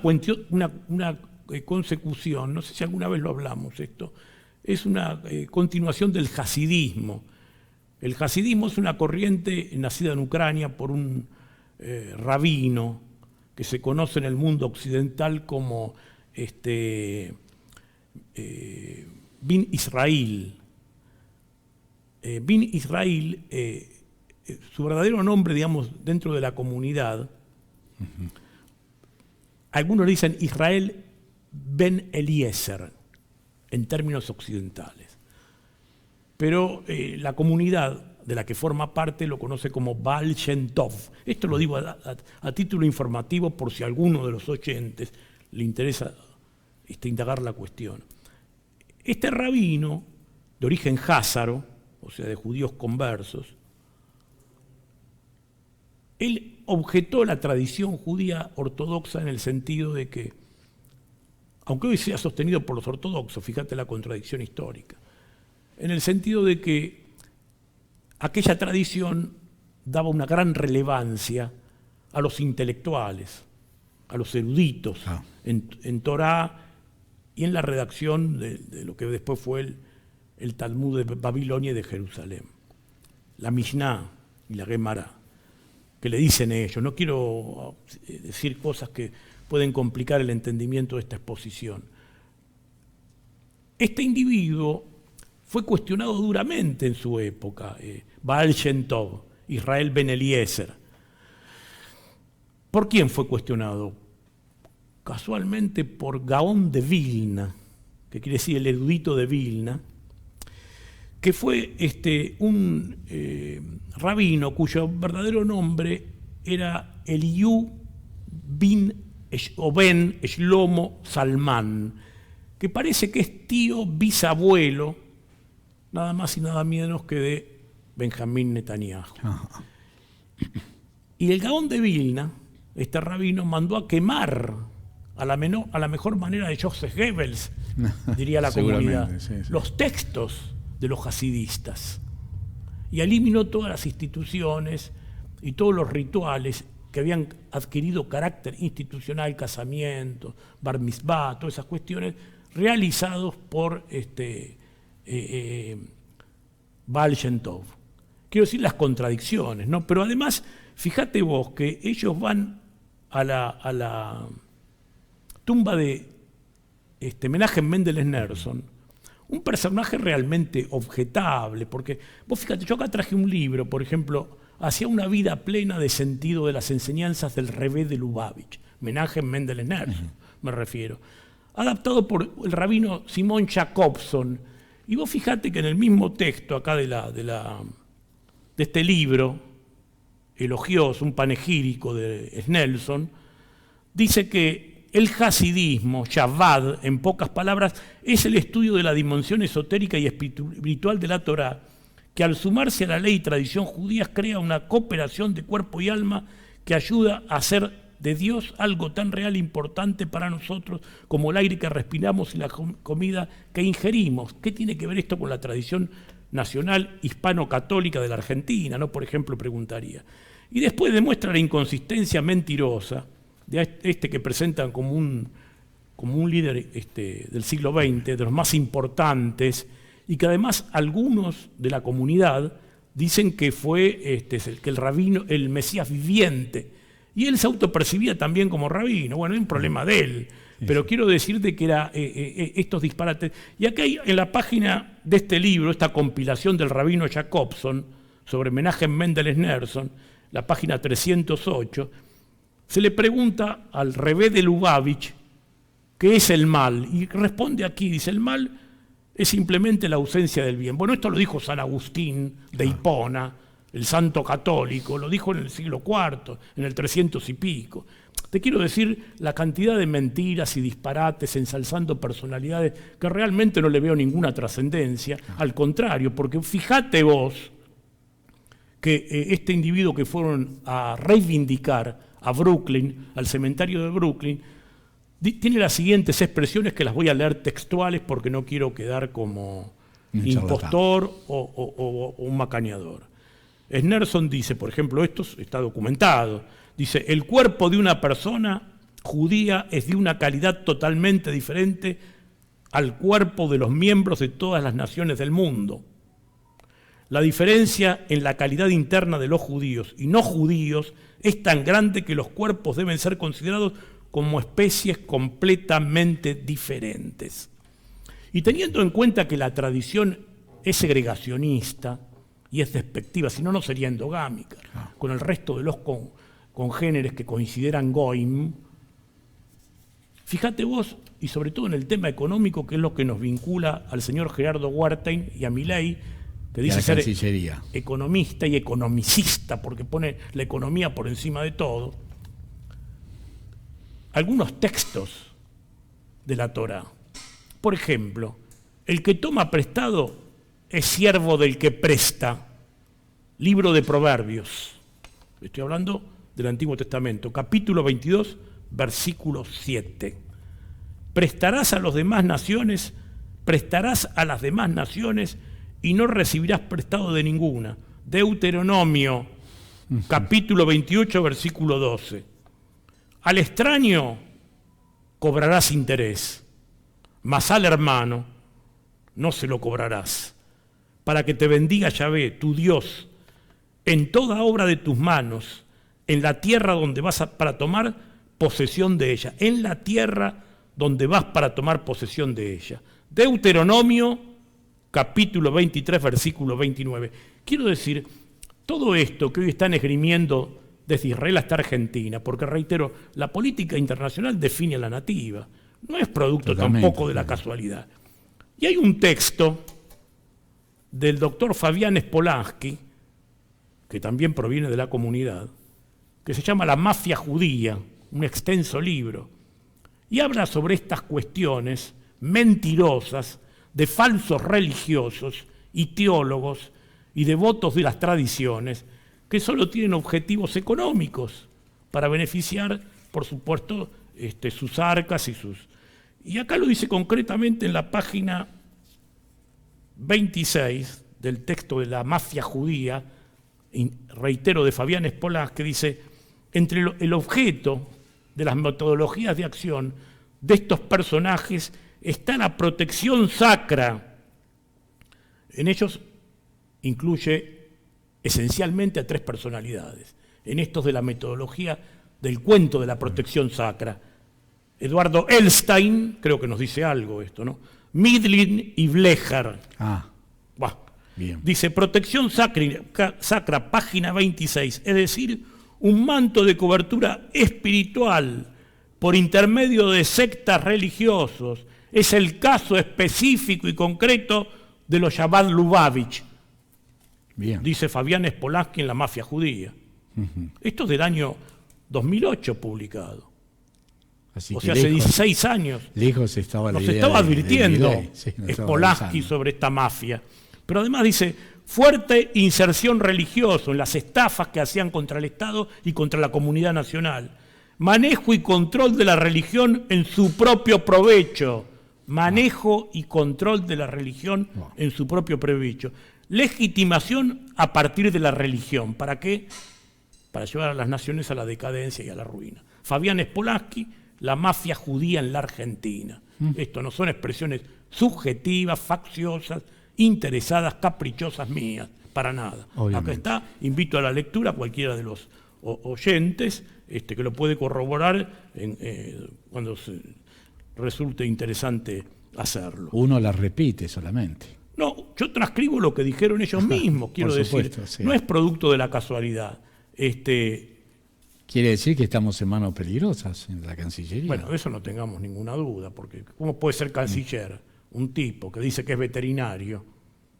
consecución, no sé si alguna vez lo hablamos esto, es una continuación del hasidismo. El hasidismo es una corriente nacida en Ucrania por un rabino que se conoce en el mundo occidental como Bin Israel. Bin Israel, su verdadero nombre, digamos, dentro de la comunidad, algunos le dicen Israel Ben Eliezer, en términos occidentales. Pero la comunidad de la que forma parte lo conoce como Baal Shem Tov. Esto lo digo a título informativo por si a alguno de los oyentes le interesa indagar la cuestión. Este rabino, de origen házaro, o sea, de judíos conversos, él objetó la tradición judía ortodoxa en el sentido de que, aunque hoy sea sostenido por los ortodoxos, fíjate la contradicción histórica, en el sentido de que aquella tradición daba una gran relevancia a los intelectuales, a los eruditos, en Torá y en la redacción de lo que después fue el Talmud de Babilonia y de Jerusalén. La Mishnah y la Gemara, que le dicen ellos. No quiero decir cosas que pueden complicar el entendimiento de esta exposición. Este individuo fue cuestionado duramente en su época, Baal Shem Tov, Israel Ben Eliezer. ¿Por quién fue cuestionado? Casualmente por Gaón de Vilna, que quiere decir el erudito de Vilna, que fue un rabino cuyo verdadero nombre era Eliú Ben Shlomo Salman, que parece que es tío bisabuelo, nada más y nada menos que de Benjamín Netanyahu. Y el Gaón de Vilna, este rabino, mandó a quemar a la mejor manera de Joseph Goebbels, diría la comunidad, sí. Los textos de los hasidistas, y eliminó todas las instituciones y todos los rituales que habían adquirido carácter institucional, casamientos, bar mitzvah, todas esas cuestiones realizados por Baal Shem Tov. Quiero decir las contradicciones, ¿no? Pero además, fíjate vos que ellos van a la tumba de Menachem Mendel Nelson, un personaje realmente objetable, porque vos fíjate, yo acá traje un libro, por ejemplo, hacia una vida plena de sentido de las enseñanzas del Rebbe de Lubavitch, Menachem Mendel Nelson, me refiero, adaptado por el rabino Simón Jacobson. Y vos fíjate que en el mismo texto acá de este libro elogioso, un panegírico de Snelson, dice que el hasidismo, Shabbat, en pocas palabras, es el estudio de la dimensión esotérica y espiritual de la Torá, que al sumarse a la ley y tradición judías crea una cooperación de cuerpo y alma que ayuda a hacer de Dios algo tan real e importante para nosotros como el aire que respiramos y la comida que ingerimos. ¿Qué tiene que ver esto con la tradición nacional hispano-católica de la Argentina? ¿No? Por ejemplo, preguntaría. Y después demuestra la inconsistencia mentirosa de este que presentan como un líder del siglo XX, de los más importantes, y que además algunos de la comunidad dicen que fue que el rabino, el Mesías viviente, y él se autopercibía también como rabino. Bueno, es un problema de él, pero quiero decirte que era estos disparates. Y acá hay, en la página de este libro, esta compilación del rabino Jacobson sobre Menachem Mendel Schneerson, la página 308, se le pregunta al Rebbe de Lubavitch qué es el mal, y responde aquí, dice: el mal es simplemente la ausencia del bien. Bueno, esto lo dijo San Agustín de Hipona, el santo católico, lo dijo en el siglo IV, en el 300 y pico. Te quiero decir la cantidad de mentiras y disparates ensalzando personalidades que realmente no le veo ninguna trascendencia, al contrario, porque fíjate vos que este individuo que fueron a reivindicar a Brooklyn, al cementerio de Brooklyn, tiene las siguientes expresiones que las voy a leer textuales porque no quiero quedar como impostor o un macaneador. Schneerson dice, por ejemplo, esto está documentado, dice: el cuerpo de una persona judía es de una calidad totalmente diferente al cuerpo de los miembros de todas las naciones del mundo. La diferencia en la calidad interna de los judíos y no judíos es tan grande que los cuerpos deben ser considerados como especies completamente diferentes. Y teniendo en cuenta que la tradición es segregacionista y es despectiva, si no, no sería endogámica, con el resto de los congéneres que consideran goim, fíjate vos, y sobre todo en el tema económico, que es lo que nos vincula al señor Gerardo Wertheim y a Milei, que dice ser economista y economicista, porque pone la economía por encima de todo. Algunos textos de la Torá. Por ejemplo, el que toma prestado es siervo del que presta. Libro de Proverbios. Estoy hablando del Antiguo Testamento, capítulo 22, versículo 7. Prestarás a las demás naciones y no recibirás prestado de ninguna. Deuteronomio, capítulo 28, versículo 12. Al extraño cobrarás interés, mas al hermano no se lo cobrarás, para que te bendiga Yahvé, tu Dios, en toda obra de tus manos, en la tierra donde vas para tomar posesión de ella, en la tierra donde vas para tomar posesión de ella. Deuteronomio, capítulo 23, versículo 29. Quiero decir, todo esto que hoy están esgrimiendo desde Israel hasta Argentina, porque reitero, la política internacional define a la nativa, no es producto tampoco de la casualidad. Y hay un texto del doctor Fabián Spolansky, que también proviene de la comunidad, que se llama La mafia judía, un extenso libro, y habla sobre estas cuestiones mentirosas de falsos religiosos y teólogos y devotos de las tradiciones que solo tienen objetivos económicos para beneficiar, por supuesto, sus arcas y sus... Y acá lo dice concretamente en la página 26 del texto de La mafia judía, reitero, de Fabián Spolansky, que dice: entre el objeto de las metodologías de acción de estos personajes está la protección sacra. En ellos incluye esencialmente a tres personalidades. En estos de la metodología del cuento de la protección sacra. Eduardo Elstein, creo que nos dice algo esto, ¿no? Midlin y Blecher. Bien. Dice: protección sacra, página 26, es decir, un manto de cobertura espiritual por intermedio de sectas religiosos. Es el caso específico y concreto de los Chabad Lubavitch. Bien. Dice Fabián Spolansky en La mafia judía. Esto es del año 2008 publicado. Así o que sea, hace 16 años. Lejos estaba la nos idea estaba advirtiendo sí, Spolansky sobre esta mafia. Pero además dice: fuerte inserción religiosa en las estafas que hacían contra el Estado y contra la comunidad nacional. Manejo y control de la religión en su propio provecho. Manejo y control de la religión en su propio provecho. Legitimación a partir de la religión. ¿Para qué? Para llevar a las naciones a la decadencia y a la ruina. Fabián Spolansky, la mafia judía en la Argentina. Esto no son expresiones subjetivas, facciosas, interesadas, caprichosas mías, para nada. Obviamente. Acá está, invito a la lectura a cualquiera de los oyentes que lo puede corroborar cuando resulte interesante hacerlo. Uno la repite solamente. No, yo transcribo lo que dijeron ellos mismos, quiero supuesto, decir. sí. No es producto de la casualidad. Quiere decir que estamos en manos peligrosas en la Cancillería. Bueno, de eso no tengamos ninguna duda, porque ¿cómo puede ser canciller un tipo que dice que es veterinario,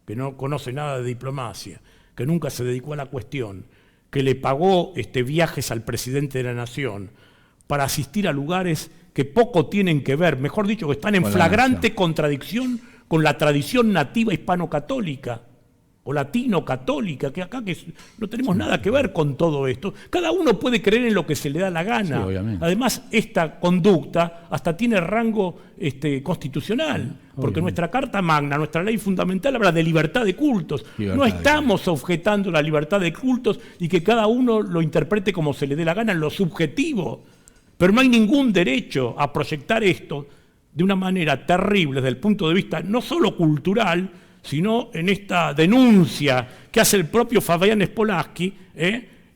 que no conoce nada de diplomacia, que nunca se dedicó a la cuestión, que le pagó viajes al presidente de la Nación para asistir a lugares que poco tienen que ver, mejor dicho, que están en flagrante contradicción con la tradición nativa hispano-católica o latino-católica, que acá no tenemos nada que ver con todo esto? Cada uno puede creer en lo que se le da la gana. Sí, obviamente. Además, esta conducta hasta tiene rango constitucional, porque nuestra Carta Magna, nuestra ley fundamental, habla de libertad de cultos. No estamos objetando la libertad de cultos y que cada uno lo interprete como se le dé la gana en lo subjetivo. Pero no hay ningún derecho a proyectar esto de una manera terrible desde el punto de vista no solo cultural, sino en esta denuncia que hace el propio Fabián Spolansky,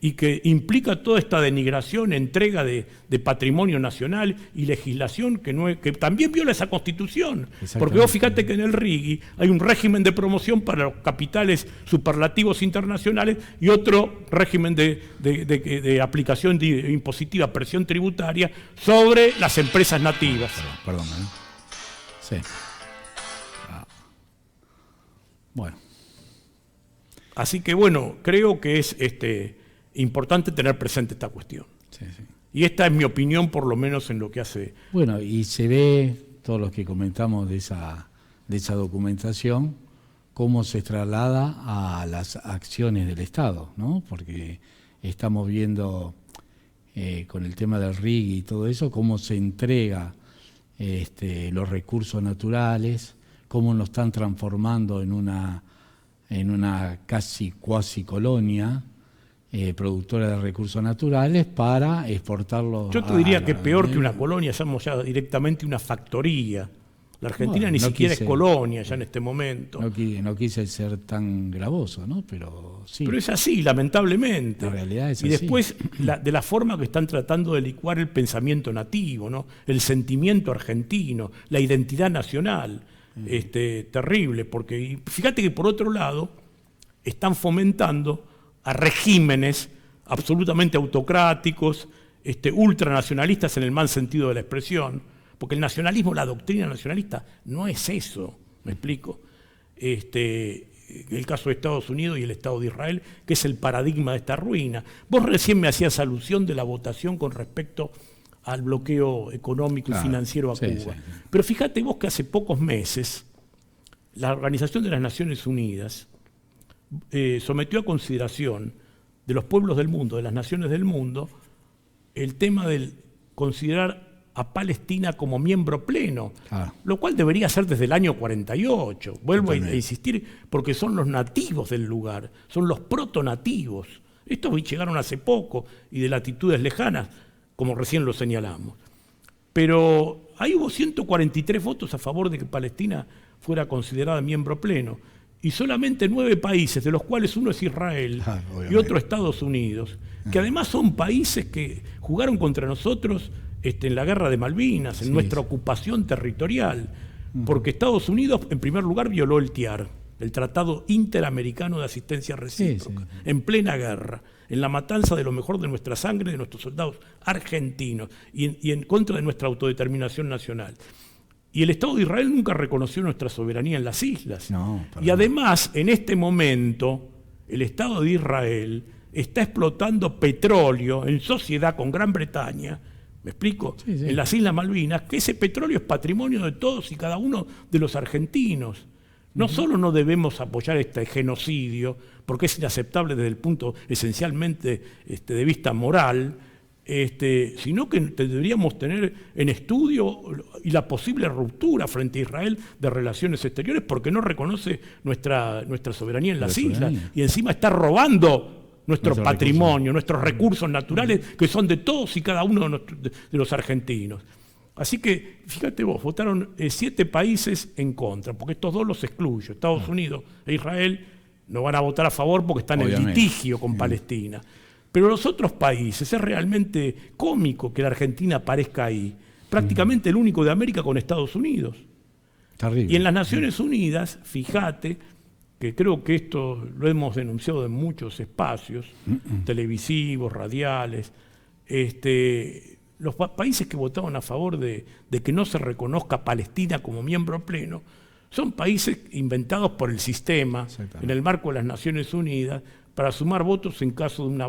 y que implica toda esta denigración, entrega de patrimonio nacional y legislación que también viola esa Constitución. Porque vos fíjate que en el RIGI hay un régimen de promoción para los capitales superlativos internacionales y otro régimen de aplicación impositiva, presión tributaria sobre las empresas nativas. Perdón, Sí. Bueno. Así que bueno, creo que es importante tener presente esta cuestión. Sí. Y esta es mi opinión, por lo menos en lo que hace. Bueno, y se ve, todos los que comentamos de esa documentación, cómo se traslada a las acciones del Estado, ¿no? Porque estamos viendo con el tema del RIG y todo eso, cómo se entrega los recursos naturales, cómo nos están transformando en una casi cuasi colonia productora de recursos naturales para exportarlos. Yo te diría que peor que una colonia, somos ya directamente una factoría. La Argentina ni siquiera es colonia ya en este momento. No quise ser tan gravoso, ¿no? Pero sí. Pero es así, lamentablemente. La realidad es así. Y después, de la forma que están tratando de licuar el pensamiento nativo, ¿no? El sentimiento argentino, la identidad nacional. Terrible, porque fíjate que por otro lado están fomentando a regímenes absolutamente autocráticos, ultranacionalistas en el mal sentido de la expresión, porque el nacionalismo, la doctrina nacionalista no es eso, ¿me explico? El caso de Estados Unidos y el Estado de Israel, que es el paradigma de esta ruina. Vos recién me hacías alusión de la votación con respecto al bloqueo económico y financiero a Cuba. Sí. Pero fíjate vos que hace pocos meses la Organización de las Naciones Unidas sometió a consideración de los pueblos del mundo, de las naciones del mundo, el tema del considerar a Palestina como miembro pleno, lo cual debería ser desde el año 48. Vuelvo a insistir, porque son los nativos del lugar, son los protonativos. Estos llegaron hace poco y de latitudes lejanas, como recién lo señalamos. Pero ahí hubo 143 votos a favor de que Palestina fuera considerada miembro pleno, y solamente 9 países, de los cuales uno es Israel y otro Estados Unidos, que además son países que jugaron contra nosotros en la guerra de Malvinas, en nuestra ocupación territorial, porque Estados Unidos, en primer lugar, violó el TIAR, el Tratado Interamericano de Asistencia Recíproca, en plena guerra, en la matanza de lo mejor de nuestra sangre, de nuestros soldados argentinos, y en contra de nuestra autodeterminación nacional. Y el Estado de Israel nunca reconoció nuestra soberanía en las islas. Y además, en este momento, el Estado de Israel está explotando petróleo en sociedad con Gran Bretaña, ¿me explico? En las Islas Malvinas, que ese petróleo es patrimonio de todos y cada uno de los argentinos. No solo no debemos apoyar este genocidio, porque es inaceptable desde el punto esencialmente de vista moral, sino que deberíamos tener en estudio y la posible ruptura frente a Israel de relaciones exteriores, porque no reconoce nuestra soberanía en las islas y encima está robando nuestro patrimonio, nuestros recursos naturales, que son de todos y cada uno de los argentinos. Así que, fíjate vos, votaron 7 países en contra, porque estos dos los excluyo. Estados Unidos e Israel no van a votar a favor porque están en litigio con Palestina. Pero los otros países, es realmente cómico que la Argentina aparezca ahí. Prácticamente el único de América con Estados Unidos. Terrible. Y en las Naciones Unidas, fíjate, que creo que esto lo hemos denunciado en muchos espacios, televisivos, radiales, los países que votaron a favor de que no se reconozca Palestina como miembro pleno son países inventados por el sistema en el marco de las Naciones Unidas para sumar votos en caso de una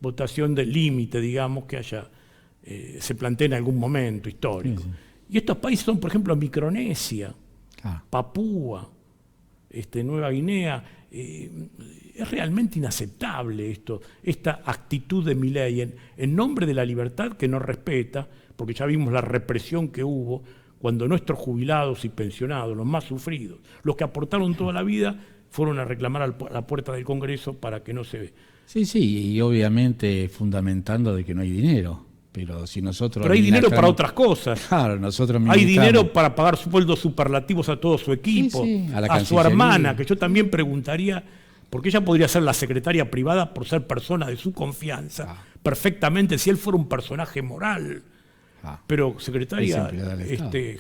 votación de límite, digamos, que se plantee en algún momento histórico. Sí. Y estos países son, por ejemplo, Micronesia, Papúa, Nueva Guinea. Es realmente inaceptable esta actitud de Milei en nombre de la libertad que no respeta, porque ya vimos la represión que hubo cuando nuestros jubilados y pensionados, los más sufridos, los que aportaron toda la vida, fueron a reclamar a la puerta del Congreso para que no se ve. Sí, y obviamente fundamentando de que no hay dinero. Pero si nosotros... Pero hay dinero para otras cosas. Claro, nosotros hay dinero para pagar sueldos superlativos a todo su equipo, a su hermana, que yo también preguntaría, porque ella podría ser la secretaria privada por ser persona de su confianza, perfectamente si él fuera un personaje moral. Pero secretaria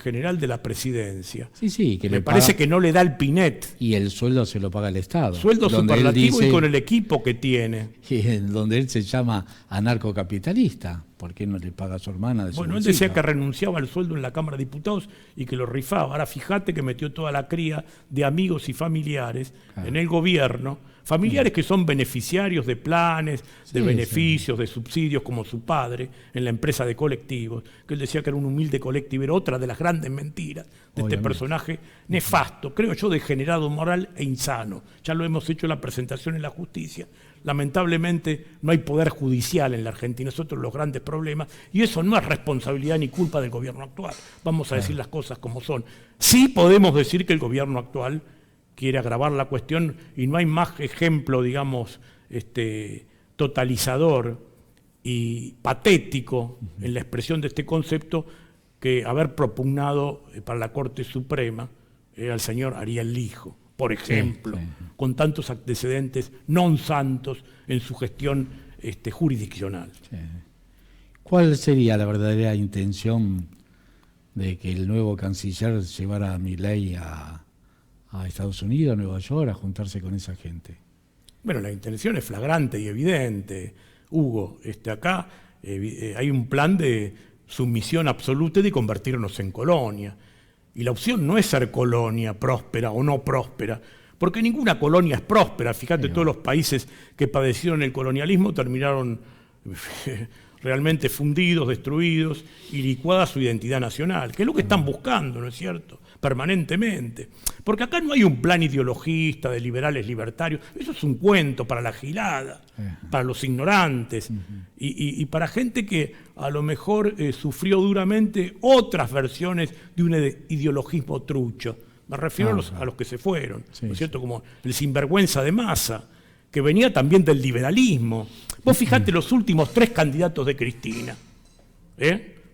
general de la presidencia. Que me parece que no le da el PINET. Y el sueldo se lo paga el Estado. Sueldo superlativo y con el equipo que tiene. Y en donde él se llama anarcocapitalista. ¿Por qué no le paga a su hermana de su Bueno, él decía que renunciaba al sueldo en la Cámara de Diputados y que lo rifaba. Ahora fíjate que metió toda la cría de amigos y familiares en el gobierno. Familiares que son beneficiarios de planes, de beneficios, de subsidios, como su padre, en la empresa de colectivos, que él decía que era un humilde colectivero, otra de las grandes mentiras de este personaje nefasto, creo yo, degenerado moral e insano. Ya lo hemos hecho en la presentación en la justicia. Lamentablemente no hay poder judicial en la Argentina, es otro de los grandes problemas, y eso no es responsabilidad ni culpa del gobierno actual. Vamos a decir las cosas como son. Sí podemos decir que el gobierno actual quiere agravar la cuestión y no hay más ejemplo, digamos, totalizador y patético en la expresión de este concepto que haber propugnado para la Corte Suprema al señor Ariel Lijo, por ejemplo, con tantos antecedentes non santos en su gestión jurisdiccional. ¿Cuál sería la verdadera intención de que el nuevo canciller llevara a Milei a Estados Unidos, a Nueva York, a juntarse con esa gente? Bueno, la intención es flagrante y evidente, Hugo. Acá hay un plan de sumisión absoluta y de convertirnos en colonia. Y la opción no es ser colonia próspera o no próspera, porque ninguna colonia es próspera. Fíjate, todos los países que padecieron el colonialismo terminaron realmente fundidos, destruidos y licuada su identidad nacional, que es lo que están buscando, ¿no es cierto?, permanentemente. Porque acá no hay un plan ideologista de liberales libertarios, eso es un cuento para la gilada, para los ignorantes y para gente que a lo mejor sufrió duramente otras versiones de un ideologismo trucho. Me refiero a los que se fueron, ¿no es cierto?, como el sinvergüenza de Massa, que venía también del liberalismo. Vos fijate los últimos 3 candidatos de Cristina.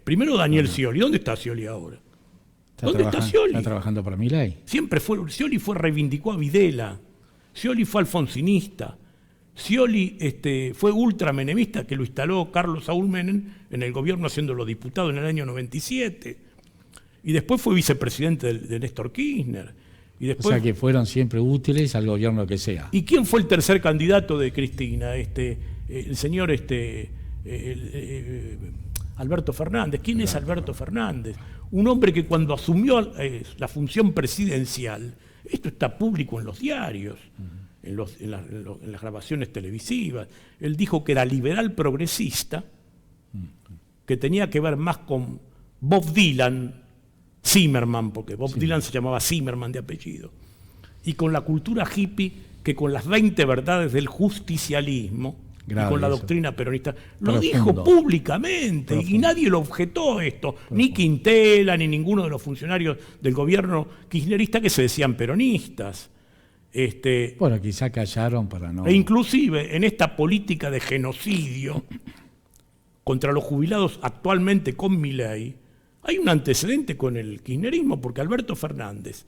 Primero Daniel Scioli. ¿Dónde está Scioli ahora? ¿Dónde está Scioli? Está trabajando para Milei. Siempre Scioli reivindicó a Videla. Scioli fue alfonsinista. Scioli fue ultramenemista, que lo instaló Carlos Saúl Menem en el gobierno haciéndolo diputado en el año 97. Y después fue vicepresidente de Néstor Kirchner. Y después, o sea que fueron siempre útiles al gobierno que sea. ¿Y quién fue el tercer candidato de Cristina? El señor Alberto Fernández. ¿Quién es Alberto Fernández? Un hombre que cuando asumió la función presidencial, esto está público en los diarios, en las grabaciones televisivas, él dijo que era liberal progresista, que tenía que ver más con Bob Dylan, Zimmerman, porque Bob Dylan se llamaba Zimmerman de apellido, y con la cultura hippie que con las 20 verdades del justicialismo Grave y con la eso. doctrina peronista. Lo Profundo. dijo públicamente y Profundo. nadie lo objetó esto. Ni Quintela, ni ninguno de los funcionarios del gobierno kirchnerista que se decían peronistas. Bueno, quizá callaron para no... E inclusive en esta política de genocidio contra los jubilados actualmente con Milei, hay un antecedente con el kirchnerismo, porque Alberto Fernández,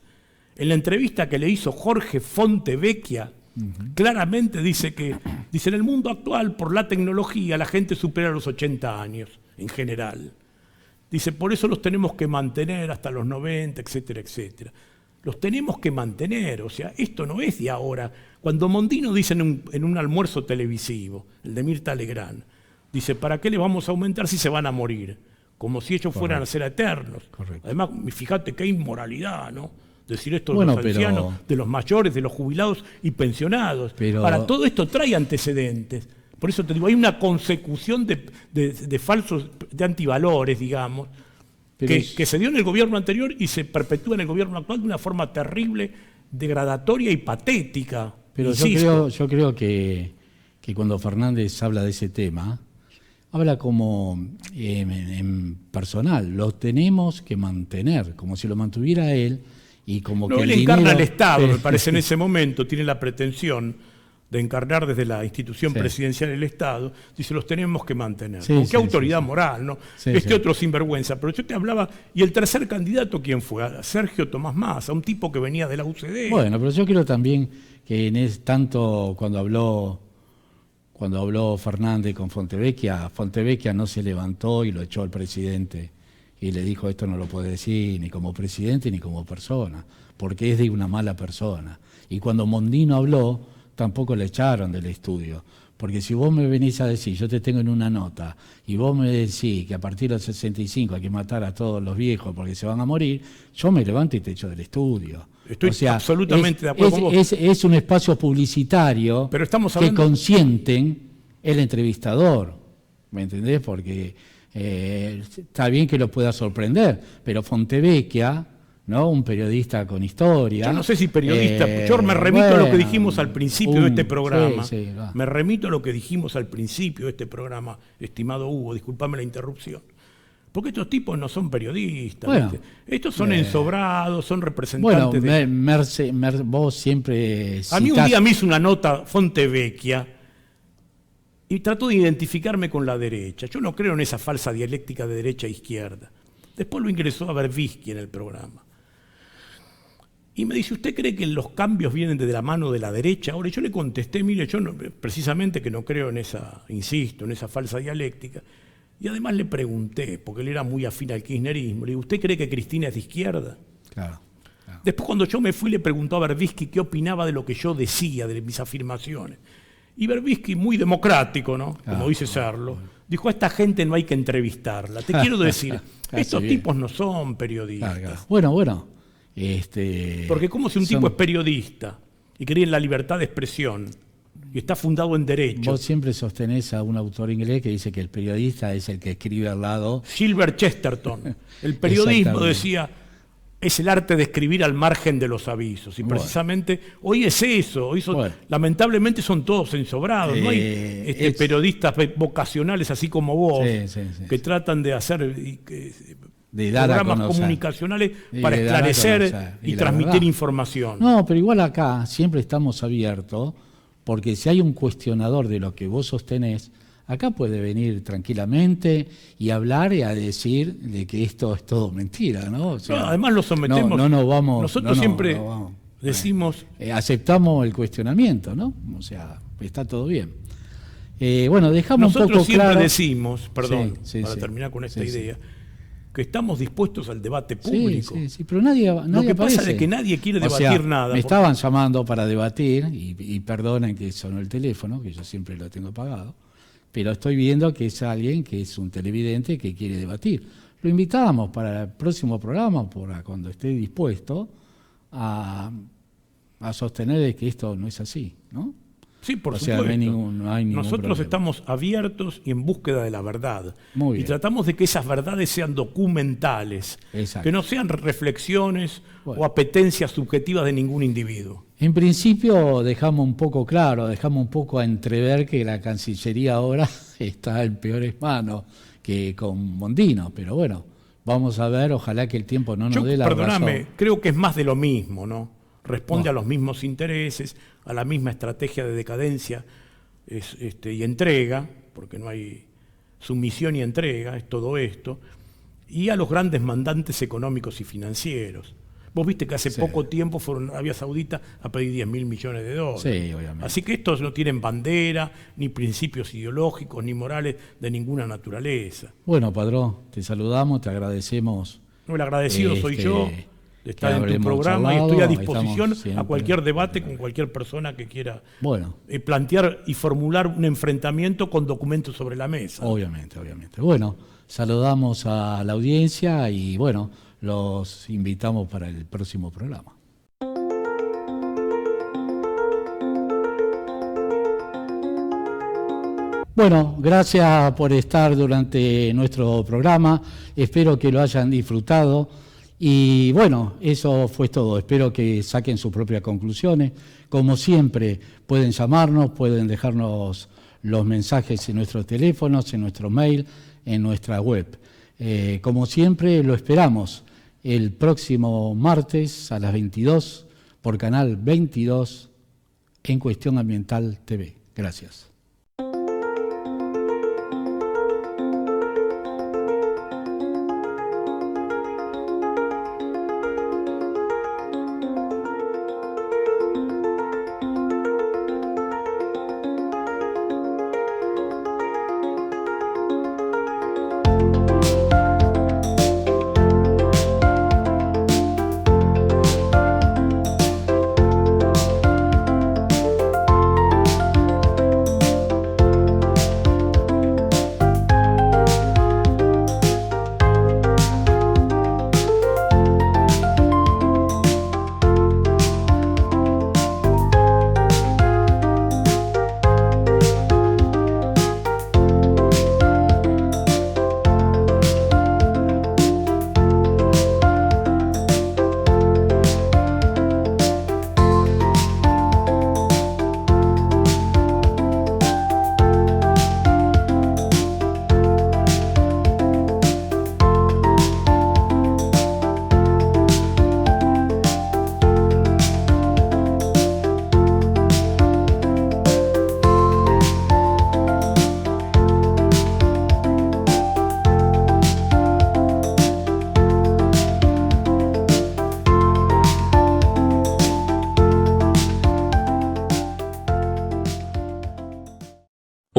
en la entrevista que le hizo Jorge Fontevecchia, claramente dice que, dice, en el mundo actual, por la tecnología, la gente supera los 80 años, en general. Dice, por eso los tenemos que mantener hasta los 90, etcétera, etcétera. Los tenemos que mantener, o sea, esto no es de ahora. Cuando Mondino dice en un almuerzo televisivo, el de Mirta Legrand, dice, ¿para qué le vamos a aumentar si se van a morir? Como si ellos fueran a ser eternos. Correcto. Además, fíjate qué inmoralidad, ¿no? Decir esto de Bueno, los pero- ancianos, de los mayores, de los jubilados y pensionados. Pero- Ahora, todo esto trae antecedentes. Por eso te digo, hay una consecución de falsos, de antivalores, digamos, Pero que se dio en el gobierno anterior y se perpetúa en el gobierno actual de una forma terrible, degradatoria y patética. Pero Insisto. yo creo que cuando Fernández habla de ese tema, habla como en personal, lo tenemos que mantener, como si lo mantuviera él y como No, que él el encarna dinero... al Estado, me parece, en ese momento, tiene la pretensión de encarnar desde la institución Sí. presidencial el Estado, dice, los tenemos que mantener. Sí, ¿Con qué sí, autoridad sí, sí. moral, no? Sí, Este sí. otro sinvergüenza. Pero yo te hablaba, y el tercer candidato, ¿quién fue? A Sergio Tomás Massa, un tipo que venía de la UCD. Bueno, pero yo creo también que tanto cuando habló Fernández con Fontevecchia no se levantó y lo echó al presidente y le dijo esto no lo puede decir ni como presidente ni como persona, porque es de una mala persona. Y cuando Mondino habló, tampoco le echaron del estudio. Porque si vos me venís a decir, yo te tengo en una nota, y vos me decís que a partir de los 65 hay que matar a todos los viejos porque se van a morir, yo me levanto y te echo del estudio. Estoy absolutamente de acuerdo con vos. Es un espacio publicitario Pero estamos que hablando- consienten el entrevistador, ¿me entendés? Porque está bien que lo pueda sorprender, pero Fontevecchia, ¿no? Un periodista con historia. Yo no sé si periodista, yo me remito a lo que dijimos al principio de este programa. Sí, va. Me remito a lo que dijimos al principio de este programa, estimado Hugo, discúlpame la interrupción. Porque estos tipos no son periodistas, Bueno, ¿viste? Estos son ensobrados, son Bueno, representantes de... vos siempre A mí un citás- día me hizo una nota Fontevecchia y trató de identificarme con la derecha. Yo no creo en esa falsa dialéctica de derecha e izquierda. Después lo ingresó a Berbisky en el programa. Y me dice, ¿usted cree que los cambios vienen de la mano de la derecha? Ahora yo le contesté, mire, yo precisamente que no creo en esa, insisto, en esa falsa dialéctica. Y además le pregunté, porque él era muy afín al kirchnerismo, le digo, ¿usted cree que Cristina es de izquierda? Claro. Después cuando yo me fui le preguntó a Berbisky qué opinaba de lo que yo decía, de mis afirmaciones. Y Berbisky, muy democrático, ¿no? Como dice serlo, dijo, a esta gente no hay que entrevistarla. Te quiero decir, estos bien. tipos no son periodistas. Claro. Bueno. Porque como si un tipo es periodista y cree en la libertad de expresión y está fundado en derecho. Vos siempre sostenés a un autor inglés que dice que el periodista es el que escribe al lado. Gilbert Chesterton, el periodismo Exactamente. decía, es el arte de escribir al margen de los avisos. Y Bueno. precisamente hoy es eso. Hoy Bueno. lamentablemente son todos ensobrados. No hay periodistas vocacionales así como vos, Sí. que tratan de hacer De dar a programas conocer. comunicacionales Y para de dar a esclarecer conocer. y la transmitir verdad. información. No, pero igual acá siempre estamos abiertos, porque si hay un cuestionador de lo que vos sostenés, acá puede venir tranquilamente y hablar y a decir de que esto es todo mentira, ¿no? O sea, No, además lo sometemos. no nos vamos. Nosotros siempre no vamos. decimos. Aceptamos el cuestionamiento, ¿no? O sea, está todo bien. Bueno, dejamos un Nosotros poco siempre claro. decimos, perdón, Sí, para sí. terminar con esta Sí, sí. idea, que estamos dispuestos al debate Sí, público. sí, pero nadie Lo que pasa aparece. es que nadie quiere O debatir sea, nada. Me porque- estaban llamando para debatir y perdonen que sonó el teléfono, que yo siempre lo tengo apagado, pero estoy viendo que es alguien que es un televidente que quiere debatir. Lo invitamos para el próximo programa, para cuando esté dispuesto a sostener de que esto no es así, ¿no? Sí, por o supuesto. sea, no hay ningún Nosotros problema. estamos abiertos y en búsqueda de la verdad. Muy Y bien. tratamos de que esas verdades sean documentales, Exacto. que no sean reflexiones Bueno. o apetencias subjetivas de ningún individuo. En principio dejamos un poco claro, dejamos un poco a entrever que la Cancillería ahora está en peores manos que con Mondino, pero bueno, vamos a ver, ojalá que el tiempo no nos dé la Perdóname, razón. creo que es más de lo mismo, ¿no? Responde Bueno. a los mismos intereses, a la misma estrategia de decadencia y entrega, porque no hay sumisión y entrega, es todo esto, y a los grandes mandantes económicos y financieros. Vos viste que hace Sí. poco tiempo fueron a Arabia Saudita a pedir 10.000 millones de dólares. Sí, obviamente. Así que estos no tienen bandera, ni principios ideológicos, ni morales de ninguna naturaleza. Bueno, Padrón, te saludamos, te agradecemos. No, el agradecido soy yo de estar que en tu habremos programa y charlado, estoy a ahí disposición estamos siempre. a cualquier debate con cualquier persona que quiera Bueno, plantear y formular un enfrentamiento con documentos sobre la mesa. obviamente. Bueno, saludamos a la audiencia y bueno, los invitamos para el próximo programa. Bueno, gracias por estar durante nuestro programa, espero que lo hayan disfrutado y bueno, eso fue todo, espero que saquen sus propias conclusiones. Como siempre, pueden llamarnos, pueden dejarnos los mensajes en nuestros teléfonos, en nuestro mail, en nuestra web. Como siempre, lo esperamos el próximo martes a las 22 por Canal 22 en Cuestión Ambiental TV. Gracias.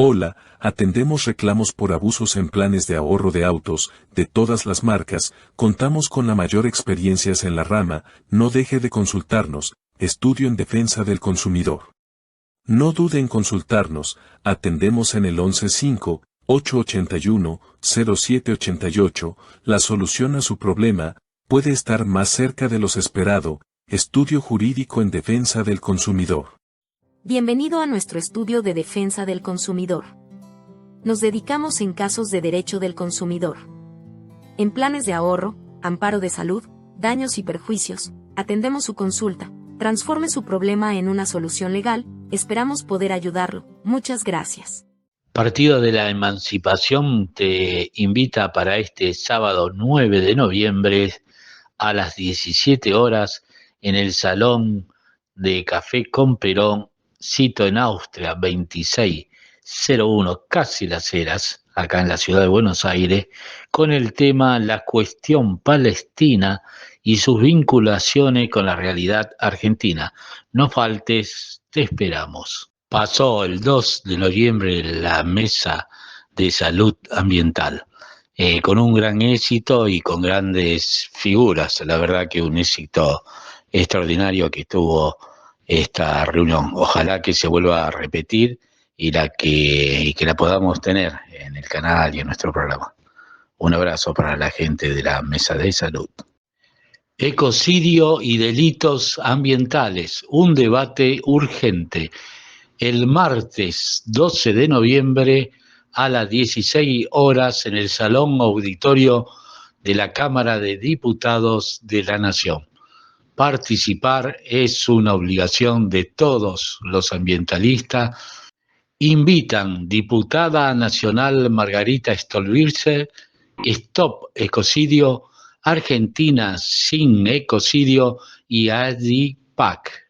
Hola, atendemos reclamos por abusos en planes de ahorro de autos, de todas las marcas, contamos con la mayor experiencia en la rama, no deje de consultarnos, Estudio en Defensa del Consumidor. No dude en consultarnos, atendemos en el 115-881-0788, la solución a su problema, puede estar más cerca de los esperado, Estudio Jurídico en Defensa del Consumidor. Bienvenido a nuestro estudio de defensa del consumidor. Nos dedicamos en casos de derecho del consumidor. En planes de ahorro, amparo de salud, daños y perjuicios, atendemos su consulta. Transforme su problema en una solución legal, esperamos poder ayudarlo. Muchas gracias. Partido de la Emancipación te invita para este sábado 9 de noviembre a las 17 horas en el Salón de Café con Perón, sito en Austria 2601, casi Las Heras, acá en la ciudad de Buenos Aires, con el tema La cuestión palestina y sus vinculaciones con la realidad argentina. No faltes, te esperamos. Pasó el 2 de noviembre la Mesa de Salud Ambiental, con un gran éxito y con grandes figuras. La verdad que un éxito extraordinario que tuvo esta reunión. Ojalá que se vuelva a repetir y que la podamos tener en el canal y en nuestro programa. Un abrazo para la gente de la Mesa de Salud. Ecocidio y delitos ambientales, un debate urgente. el martes 12 de noviembre a las 16 horas en el Salón Auditorio de la Cámara de Diputados de la Nación. Participar es una obligación de todos los ambientalistas. Invitan diputada nacional Margarita Stolbizer, Stop Ecocidio, Argentina sin Ecocidio y ADIPAC.